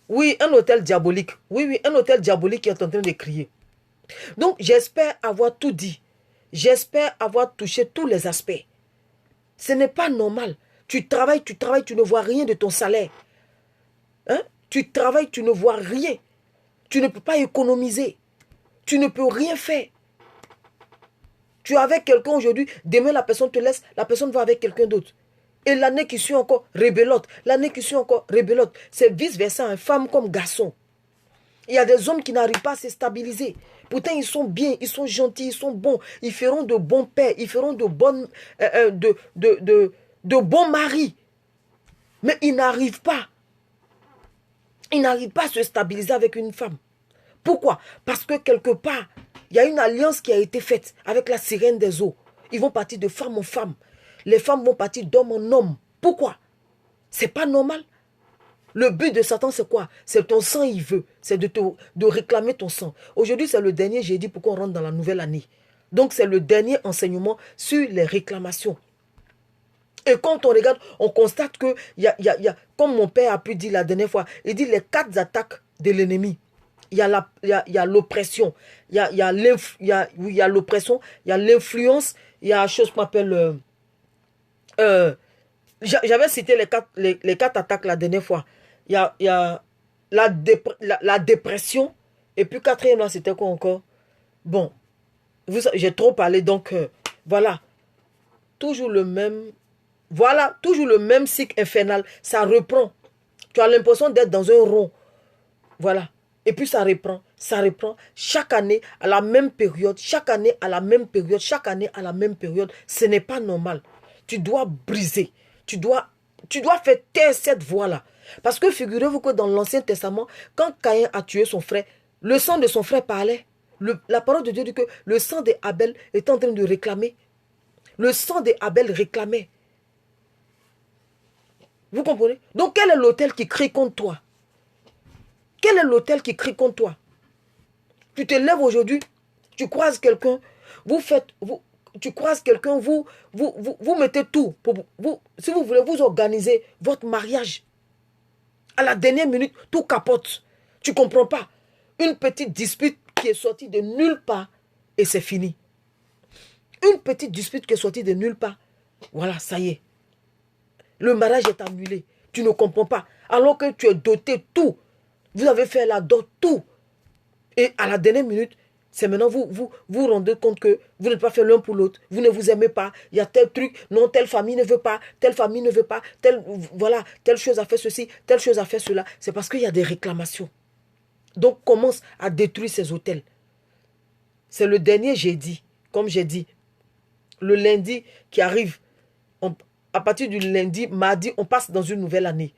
Oui, un hôtel diabolique. Oui, un hôtel diabolique qui est en train de crier. Donc, j'espère avoir tout dit. J'espère avoir touché tous les aspects. Ce n'est pas normal. Tu travailles, tu ne vois rien de ton salaire. Hein? Tu travailles, tu ne vois rien. Tu ne peux pas économiser. Tu ne peux rien faire. Tu es avec quelqu'un aujourd'hui, demain la personne te laisse, la personne va avec quelqu'un d'autre. Et l'année qui suit encore, rebelote. L'année qui suit encore, rebelote. C'est vice-versa, hein, femme comme garçon. Il y a des hommes qui n'arrivent pas à se stabiliser. Pourtant, ils sont bien, ils sont gentils, ils sont bons. Ils feront de bons pères, ils feront de bons maris. Mais ils n'arrivent pas. Ils n'arrivent pas à se stabiliser avec une femme. Pourquoi? Parce que quelque part, il y a une alliance qui a été faite avec la sirène des eaux. Ils vont partir de femme en femme. Les femmes vont partir d'homme en homme. Pourquoi? C'est pas normal. Le but de Satan, c'est quoi? C'est ton sang, il veut. C'est de réclamer ton sang. Aujourd'hui, c'est le dernier jeudi pour qu'on rentre dans la nouvelle année. Donc, c'est le dernier enseignement sur les réclamations. Et quand on regarde, on constate que, comme mon père a pu dire la dernière fois, il dit les 4 attaques de l'ennemi. Il y a l'oppression, il y a l'oppression, il y a l'influence, il y a une chose qu'on appelle... j'avais cité les 4 attaques la dernière fois. Il y a la dépression. Et puis 4e là, c'était quoi encore? Bon, j'ai trop parlé, donc voilà. Toujours le même... Voilà, toujours le même cycle infernal. Ça reprend. Tu as l'impression d'être dans un rond. Voilà. Et puis ça reprend. Ça reprend. Chaque année, à la même période. Chaque année, à la même période. Chaque année, à la même période. Ce n'est pas normal. Tu dois briser. Tu dois faire taire cette voix-là. Parce que figurez-vous que dans l'Ancien Testament, quand Caïn a tué son frère, le sang de son frère parlait. La parole de Dieu dit que le sang d'Abel est en train de réclamer. Le sang d'Abel réclamait. Vous comprenez? Donc quel est l'autel qui crie contre toi? Quel est l'autel qui crie contre toi? Tu te lèves aujourd'hui, tu croises quelqu'un, tu croises quelqu'un, vous mettez tout. Si vous voulez vous organiser votre mariage, à la dernière minute, tout capote. Tu ne comprends pas. Une petite dispute qui est sortie de nulle part et c'est fini. Une petite dispute qui est sortie de nulle part, voilà, ça y est. Le mariage est annulé. Tu ne comprends pas. Alors que tu es doté tout. Vous avez fait la dot tout. Et à la dernière minute, c'est maintenant vous rendez compte que vous n'êtes pas fait l'un pour l'autre. Vous ne vous aimez pas. Il y a tel truc. Non, telle famille ne veut pas. Telle famille ne veut pas. Telle chose a fait ceci. Telle chose a fait cela. C'est parce qu'il y a des réclamations. Donc commence à détruire ces hôtels. C'est le dernier jeudi. Comme j'ai dit. Le lundi qui arrive. À partir du lundi, mardi, on passe dans une nouvelle année.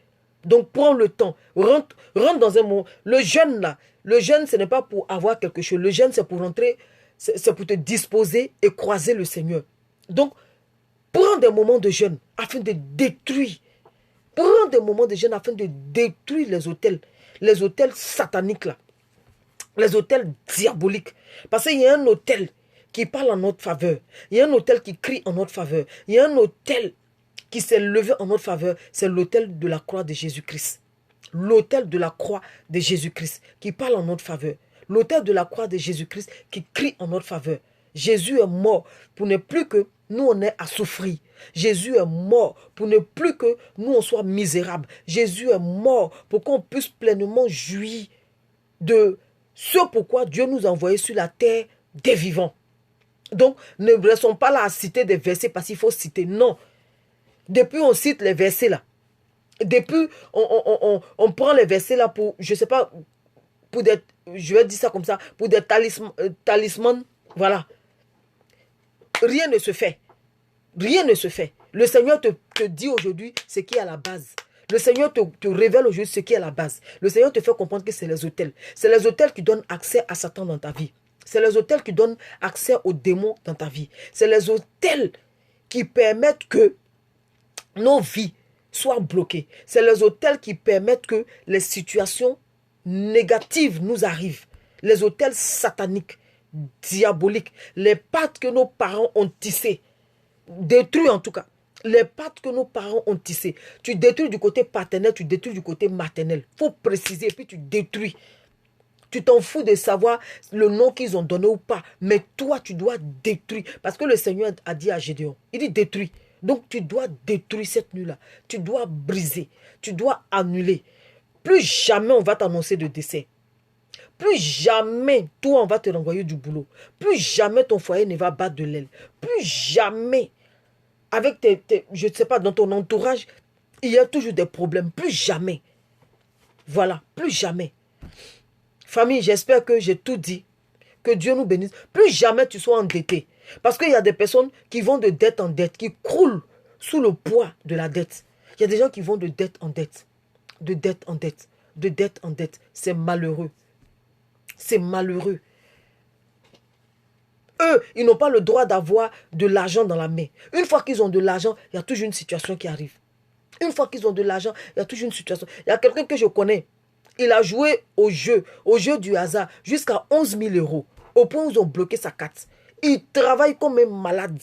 Donc, prends le temps. Rentre dans un moment. Le jeûne, là. Le jeûne, ce n'est pas pour avoir quelque chose. Le jeûne, c'est pour rentrer, c'est pour te disposer et croiser le Seigneur. Donc, prends des moments de jeûne afin de détruire. Prends des moments de jeûne afin de détruire les hôtels. Les hôtels sataniques, là. Les hôtels diaboliques. Parce qu'il y a un hôtel qui parle en notre faveur. Il y a un hôtel qui crie en notre faveur. Il y a un hôtel qui s'est levé en notre faveur, c'est l'autel de la croix de Jésus-Christ. L'autel de la croix de Jésus-Christ qui parle en notre faveur. L'autel de la croix de Jésus-Christ qui crie en notre faveur. Jésus est mort pour ne plus que nous on ait à souffrir. Jésus est mort pour ne plus que nous on soit misérables. Jésus est mort pour qu'on puisse pleinement jouir de ce pourquoi Dieu nous a envoyés sur la terre des vivants. Donc, ne restons pas là à citer des versets parce qu'il faut citer. Non. Depuis, on cite les versets là. Depuis, on prend les versets là pour, je ne sais pas, pour des, je vais dire ça comme ça, pour des talismans, voilà. Rien ne se fait. Rien ne se fait. Le Seigneur te dit aujourd'hui ce qui est à la base. Le Seigneur te révèle aujourd'hui ce qui est la base. Le Seigneur te fait comprendre que c'est les autels. C'est les autels qui donnent accès à Satan dans ta vie. C'est les autels qui donnent accès aux démons dans ta vie. C'est les autels qui permettent que nos vies soient bloquées. C'est les autels qui permettent que les situations négatives nous arrivent. Les autels sataniques, diaboliques, les pattes que nos parents ont tissées, détruits en tout cas. Les pattes que nos parents ont tissées. Tu détruis du côté paternel, tu détruis du côté maternel. Il faut préciser, et puis tu détruis. Tu t'en fous de savoir le nom qu'ils ont donné ou pas. Mais toi, tu dois détruire. Parce que le Seigneur a dit à Gédéon, il dit détruis. Donc tu dois détruire cette nuit-là. Tu dois briser. Tu dois annuler. Plus jamais on va t'annoncer de décès. Plus jamais, toi, on va te renvoyer du boulot. Plus jamais ton foyer ne va battre de l'aile. Plus jamais, avec je ne sais pas, dans ton entourage, il y a toujours des problèmes. Plus jamais. Voilà, plus jamais. Famille, j'espère que j'ai tout dit. Que Dieu nous bénisse. Plus jamais tu sois endetté. Parce qu'il y a des personnes qui vont de dette en dette, qui croulent sous le poids de la dette. Il y a des gens qui vont de dette en dette. De dette en dette. De dette en dette. C'est malheureux. C'est malheureux. Eux, ils n'ont pas le droit d'avoir de l'argent dans la main. Une fois qu'ils ont de l'argent, il y a toujours une situation qui arrive. Une fois qu'ils ont de l'argent, il y a toujours une situation. Il y a quelqu'un que je connais. Il a joué au jeu du hasard, jusqu'à 11 000 euros. Au point où ils ont bloqué sa carte. Il travaille comme un malade.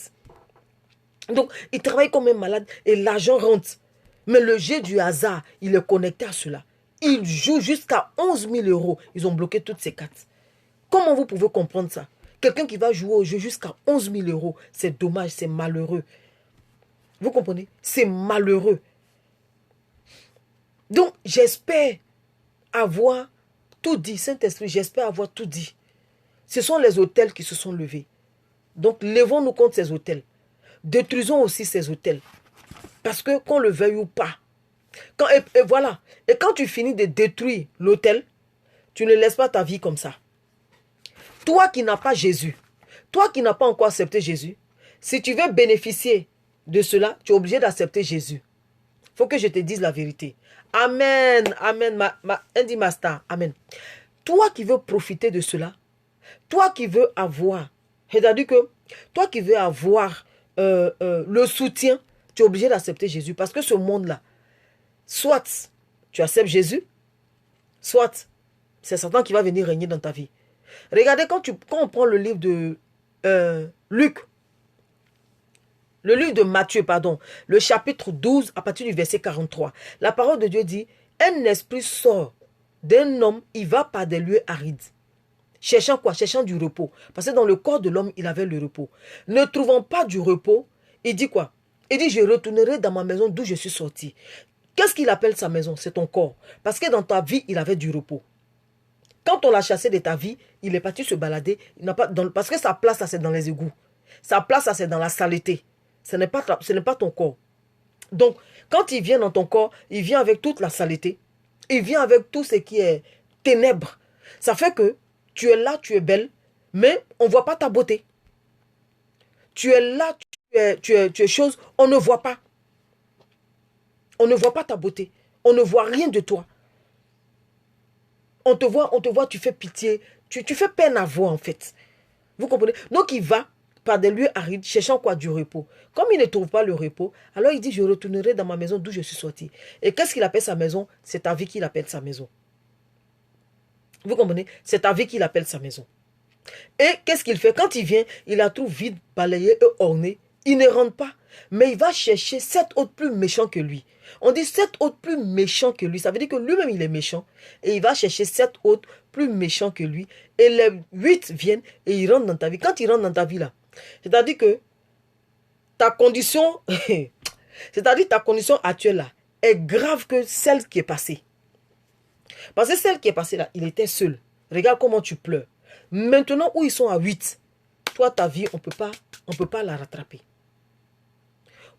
Donc, il travaille comme un malade et l'argent rentre. Mais le jeu du hasard, il est connecté à cela. Il joue jusqu'à 11 000 euros. Ils ont bloqué toutes ses cartes. Comment vous pouvez comprendre ça? Quelqu'un qui va jouer au jeu jusqu'à 11 000 euros, c'est dommage, c'est malheureux. Vous comprenez? C'est malheureux. Donc, j'espère avoir tout dit. Saint-Esprit, j'espère avoir tout dit. Ce sont les autels qui se sont levés. Donc, levons-nous contre ces autels. Détruisons aussi ces autels. Parce que, qu'on le veuille ou pas, et voilà. Et quand tu finis de détruire l'autel, tu ne laisses pas ta vie comme ça. Toi qui n'as pas Jésus, toi qui n'as pas encore accepté Jésus, si tu veux bénéficier de cela, tu es obligé d'accepter Jésus. Il faut que je te dise la vérité. Amen, amen, Andy Master, amen. Toi qui veux profiter de cela, toi qui veux avoir, c'est-à-dire que toi qui veux avoir le soutien, tu es obligé d'accepter Jésus. Parce que ce monde-là, soit tu acceptes Jésus, soit c'est Satan qui va venir régner dans ta vie. Regardez, quand on prend le livre de Luc, le livre de Matthieu, pardon, le chapitre 12, à partir du verset 43, la parole de Dieu dit, un esprit sort d'un homme, il va par des lieux arides. Cherchant quoi? Cherchant du repos. Parce que dans le corps de l'homme, il avait le repos. Ne trouvant pas du repos, il dit quoi? Il dit, je retournerai dans ma maison d'où je suis sorti. Qu'est-ce qu'il appelle sa maison? C'est ton corps. Parce que dans ta vie, il avait du repos. Quand on l'a chassé de ta vie, il est parti se balader. Il n'a pas, parce que sa place, c'est dans les égouts. Sa place, c'est dans la saleté. Ce n'est pas ton corps. Donc, quand il vient dans ton corps, il vient avec toute la saleté. Il vient avec tout ce qui est ténèbres. Ça fait que tu es là, tu es belle, mais on ne voit pas ta beauté. Tu es là, tu es chose, on ne voit pas. On ne voit pas ta beauté. On ne voit rien de toi. On te voit, tu fais pitié. Tu fais peine à voir en fait. Vous comprenez? Donc il va par des lieux arides, cherchant quoi? Du repos. Comme il ne trouve pas le repos, alors il dit, je retournerai dans ma maison d'où je suis sorti. Et qu'est-ce qu'il appelle sa maison? C'est ta vie qu'il appelle sa maison. Vous comprenez? C'est ta vie qu'il appelle sa maison. Et qu'est-ce qu'il fait? Quand il vient, il la trouve vide, balayée et ornée. Il ne rentre pas. Mais il va chercher 7 autres plus méchants que lui. On dit 7 autres plus méchants que lui. Ça veut dire que lui-même, il est méchant. Et il va chercher 7 autres plus méchants que lui. Et les 8 viennent et ils rentrent dans ta vie. Quand ils rentrent dans ta vie, là, c'est-à-dire que ta condition, ta condition actuelle, là, est grave que celle qui est passée. Parce que celle qui est passée, là, il était seul. Regarde comment tu pleures. Maintenant où ils sont à 8, toi, ta vie, on peut pas la rattraper.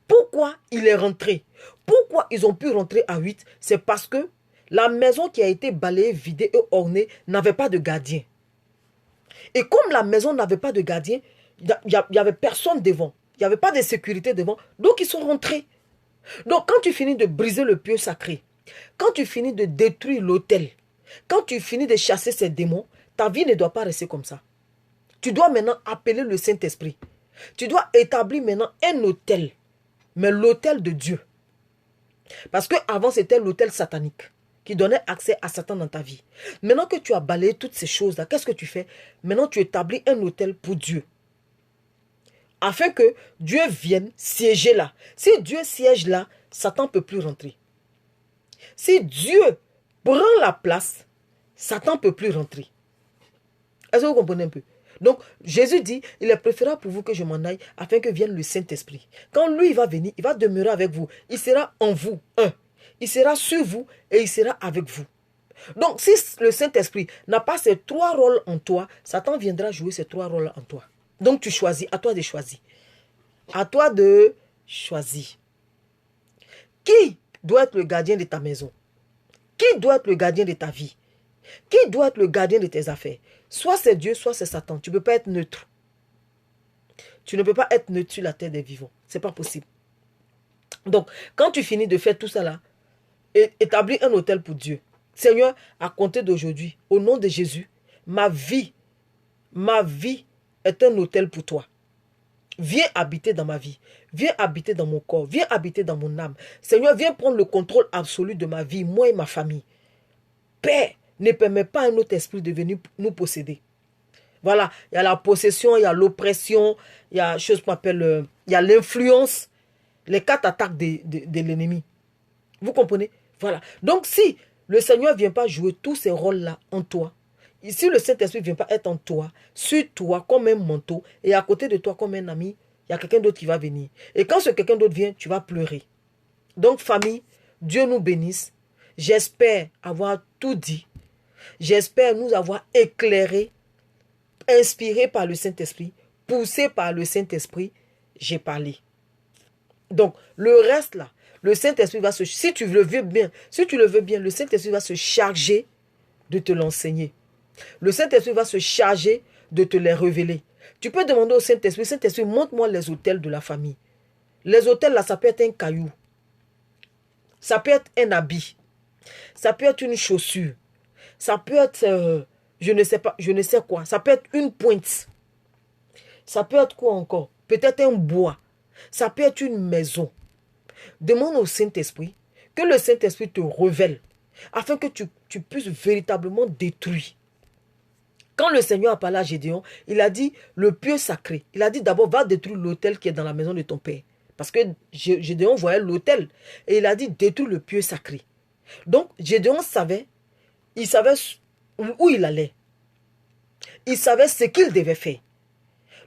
Pourquoi il est rentré? Pourquoi ils ont pu rentrer à 8? C'est parce que la maison qui a été balayée, vidée et ornée n'avait pas de gardien. Et comme la maison n'avait pas de gardien, il n'y avait personne devant. Il n'y avait pas de sécurité devant. Donc ils sont rentrés. Donc, quand tu finis de briser le pieu sacré, quand tu finis de détruire l'autel, quand tu finis de chasser ces démons, ta vie ne doit pas rester comme ça. Tu dois maintenant appeler le Saint-Esprit. Tu dois établir maintenant un autel, mais l'autel de Dieu. Parce qu'avant, c'était l'autel satanique qui donnait accès à Satan dans ta vie. Maintenant que tu as balayé toutes ces choses-là, qu'est-ce que tu fais? Maintenant, tu établis un autel pour Dieu. Afin que Dieu vienne siéger là. Si Dieu siège là, Satan ne peut plus rentrer. Si Dieu prend la place, Satan ne peut plus rentrer. Est-ce que vous comprenez un peu? Donc, Jésus dit, il est préférable pour vous que je m'en aille afin que vienne le Saint-Esprit. Quand lui, il va venir, il va demeurer avec vous. Il sera en vous, un. Il sera sur vous et il sera avec vous. Donc, si le Saint-Esprit n'a pas ces trois rôles en toi, Satan viendra jouer ces trois rôles en toi. Donc, tu choisis, à toi de choisir. À toi de choisir. Qui doit être le gardien de ta maison? Qui doit être le gardien de ta vie? Qui doit être le gardien de tes affaires? Soit c'est Dieu, soit c'est Satan. Tu ne peux pas être neutre. Tu ne peux pas être neutre sur la terre des vivants. Ce n'est pas possible. Donc, quand tu finis de faire tout ça là, établis un autel pour Dieu. Seigneur, à compter d'aujourd'hui, au nom de Jésus, ma vie est un autel pour toi. Viens habiter dans ma vie. Viens habiter dans mon corps. Viens habiter dans mon âme. Seigneur, viens prendre le contrôle absolu de ma vie, moi et ma famille. Père, ne permet pas à un autre esprit de venir nous posséder. Voilà, il y a la possession, il y a l'oppression, il y a chose qu'on appelle, il y a l'influence, les 4 attaques de l'ennemi. Vous comprenez? Voilà. Donc si le Seigneur ne vient pas jouer tous ces rôles-là en toi, si le Saint-Esprit ne vient pas être en toi, sur toi comme un manteau, et à côté de toi comme un ami, il y a quelqu'un d'autre qui va venir. Et quand ce quelqu'un d'autre vient, tu vas pleurer. Donc famille, Dieu nous bénisse. J'espère avoir tout dit. J'espère nous avoir éclairé, inspiré par le Saint-Esprit, poussé par le Saint-Esprit, j'ai parlé. Donc, le reste là, le Saint-Esprit va se... Si tu le veux bien, le Saint-Esprit va se charger de te l'enseigner. Le Saint-Esprit va se charger de te les révéler. Tu peux demander au Saint-Esprit, Saint-Esprit, montre-moi les autels de la famille. Les autels là, ça peut être un caillou. Ça peut être un habit. Ça peut être une chaussure. Ça peut être, je ne sais pas, je ne sais quoi. Ça peut être une pointe. Ça peut être quoi encore? Peut-être un bois. Ça peut être une maison. Demande au Saint-Esprit que le Saint-Esprit te révèle afin que tu puisses véritablement détruire. Quand le Seigneur a parlé à Gédéon, il a dit le pieu sacré. Il a dit d'abord va détruire l'autel qui est dans la maison de ton père. Parce que Gédéon voyait l'autel. Et il a dit détruire le pieu sacré. Donc Gédéon savait, il savait où il allait. Il savait ce qu'il devait faire.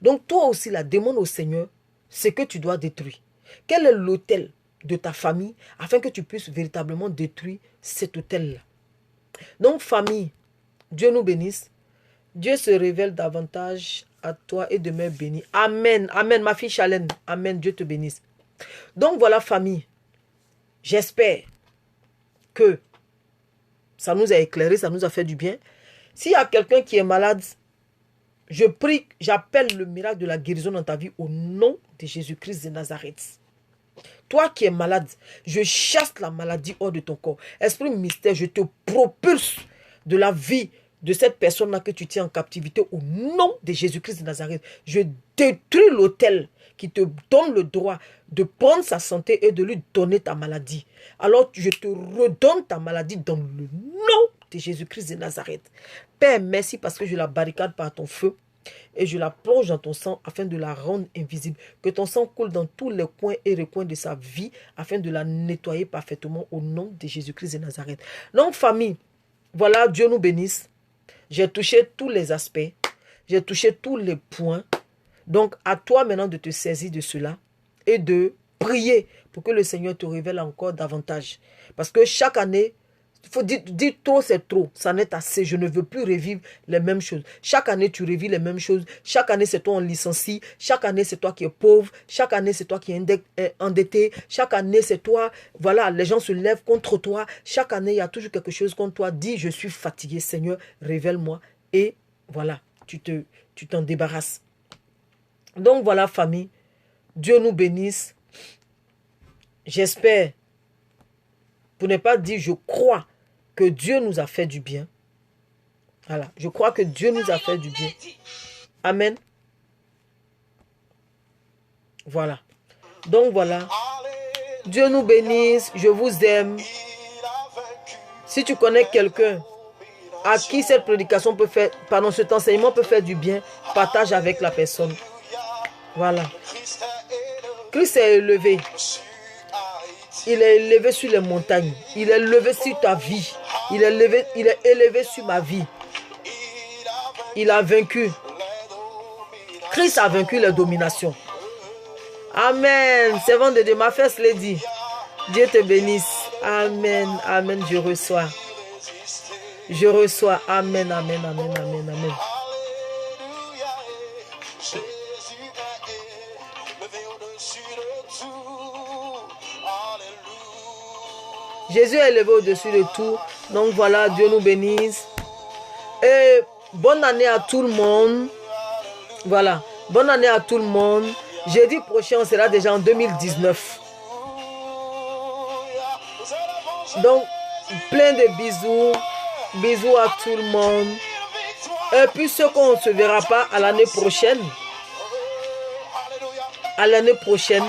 Donc toi aussi, la demande au Seigneur, ce que tu dois détruire. Quel est l'autel de ta famille afin que tu puisses véritablement détruire cet autel-là. Donc famille, Dieu nous bénisse. Dieu se révèle davantage à toi et demeure béni. Amen. Amen. Ma fille Chalène. Amen. Dieu te bénisse. Donc voilà famille. J'espère que ça nous a éclairé, ça nous a fait du bien. S'il y a quelqu'un qui est malade, je prie, j'appelle le miracle de la guérison dans ta vie au nom de Jésus-Christ de Nazareth. Toi qui es malade, je chasse la maladie hors de ton corps. Esprit mystère, je te propulse de la vie de cette personne-là que tu tiens en captivité au nom de Jésus-Christ de Nazareth. Je détruis l'autel qui te donne le droit de prendre sa santé et de lui donner ta maladie. Alors je te redonne ta maladie dans le nom de Jésus-Christ de Nazareth. Père, merci parce que je la barricade par ton feu et je la plonge dans ton sang afin de la rendre invisible. Que ton sang coule dans tous les coins et recoins de sa vie afin de la nettoyer parfaitement au nom de Jésus-Christ de Nazareth. Donc famille, voilà, Dieu nous bénisse. J'ai touché tous les aspects. J'ai touché tous les points. Donc, à toi maintenant de te saisir de cela et de prier pour que le Seigneur te révèle encore davantage. Parce que chaque année, il faut dire trop, c'est trop. Ça n'est assez. Je ne veux plus revivre les mêmes choses. Chaque année, tu revis les mêmes choses. Chaque année, c'est toi en licencie. Chaque année, c'est toi qui es pauvre. Chaque année, c'est toi qui es endetté. Chaque année, c'est toi. Voilà, les gens se lèvent contre toi. Chaque année, il y a toujours quelque chose contre toi. Dis, je suis fatigué. Seigneur, révèle-moi. Et voilà, tu t'en débarrasses. Donc voilà, famille. Dieu nous bénisse. j'espère, pour ne pas dire je crois que Dieu nous a fait du bien. Voilà, je crois que Dieu nous a fait du bien. Amen. Voilà. Donc voilà. Dieu nous bénisse. Je vous aime. Si tu connais quelqu'un à qui cette prédication peut faire, pardon, cet enseignement peut faire du bien, partage avec la personne. Voilà. Christ est élevé. Il est élevé sur les montagnes. Il est élevé sur ta vie. Il est élevé sur ma vie. Il a vaincu. Christ a vaincu les dominations. Amen. Servant de Dieu, ma first lady. Dieu te bénisse. Amen. Amen. Je reçois. Je reçois. Amen. Amen. Amen. Amen. Amen. Jésus est élevé au-dessus de tout. Donc voilà, Dieu nous bénisse. Et bonne année à tout le monde. Voilà, bonne année à tout le monde. Jeudi prochain, on sera déjà en 2019. Donc, plein de bisous. Bisous à tout le monde. Et puis ceux qu'on ne se verra pas à l'année prochaine. À l'année prochaine.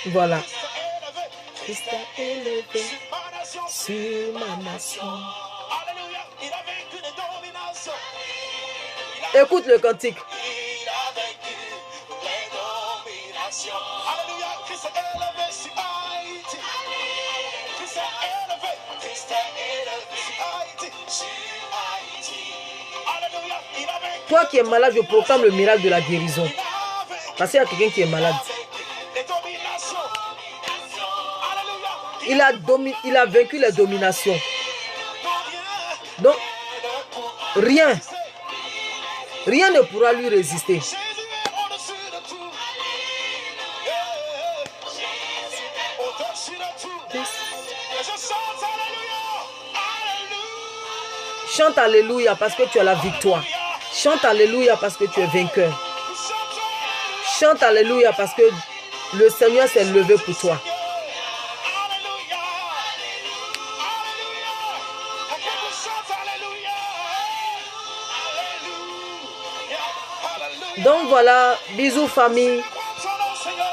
Voilà. Christ a élevé sur ma nation. Écoute le cantique. Toi qui es malade, je proclame le miracle de la guérison. Parce qu'il y a quelqu'un qui est malade. Il a vaincu les dominations. Donc, rien ne pourra lui résister. Chante alléluia parce que tu as la victoire. Chante alléluia parce que tu es vainqueur. Chante alléluia parce que le Seigneur s'est levé pour toi. Donc voilà, bisous famille.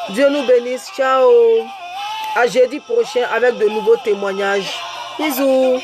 Dieu nous bénisse. Ciao. À jeudi prochain avec de nouveaux témoignages. Bisous.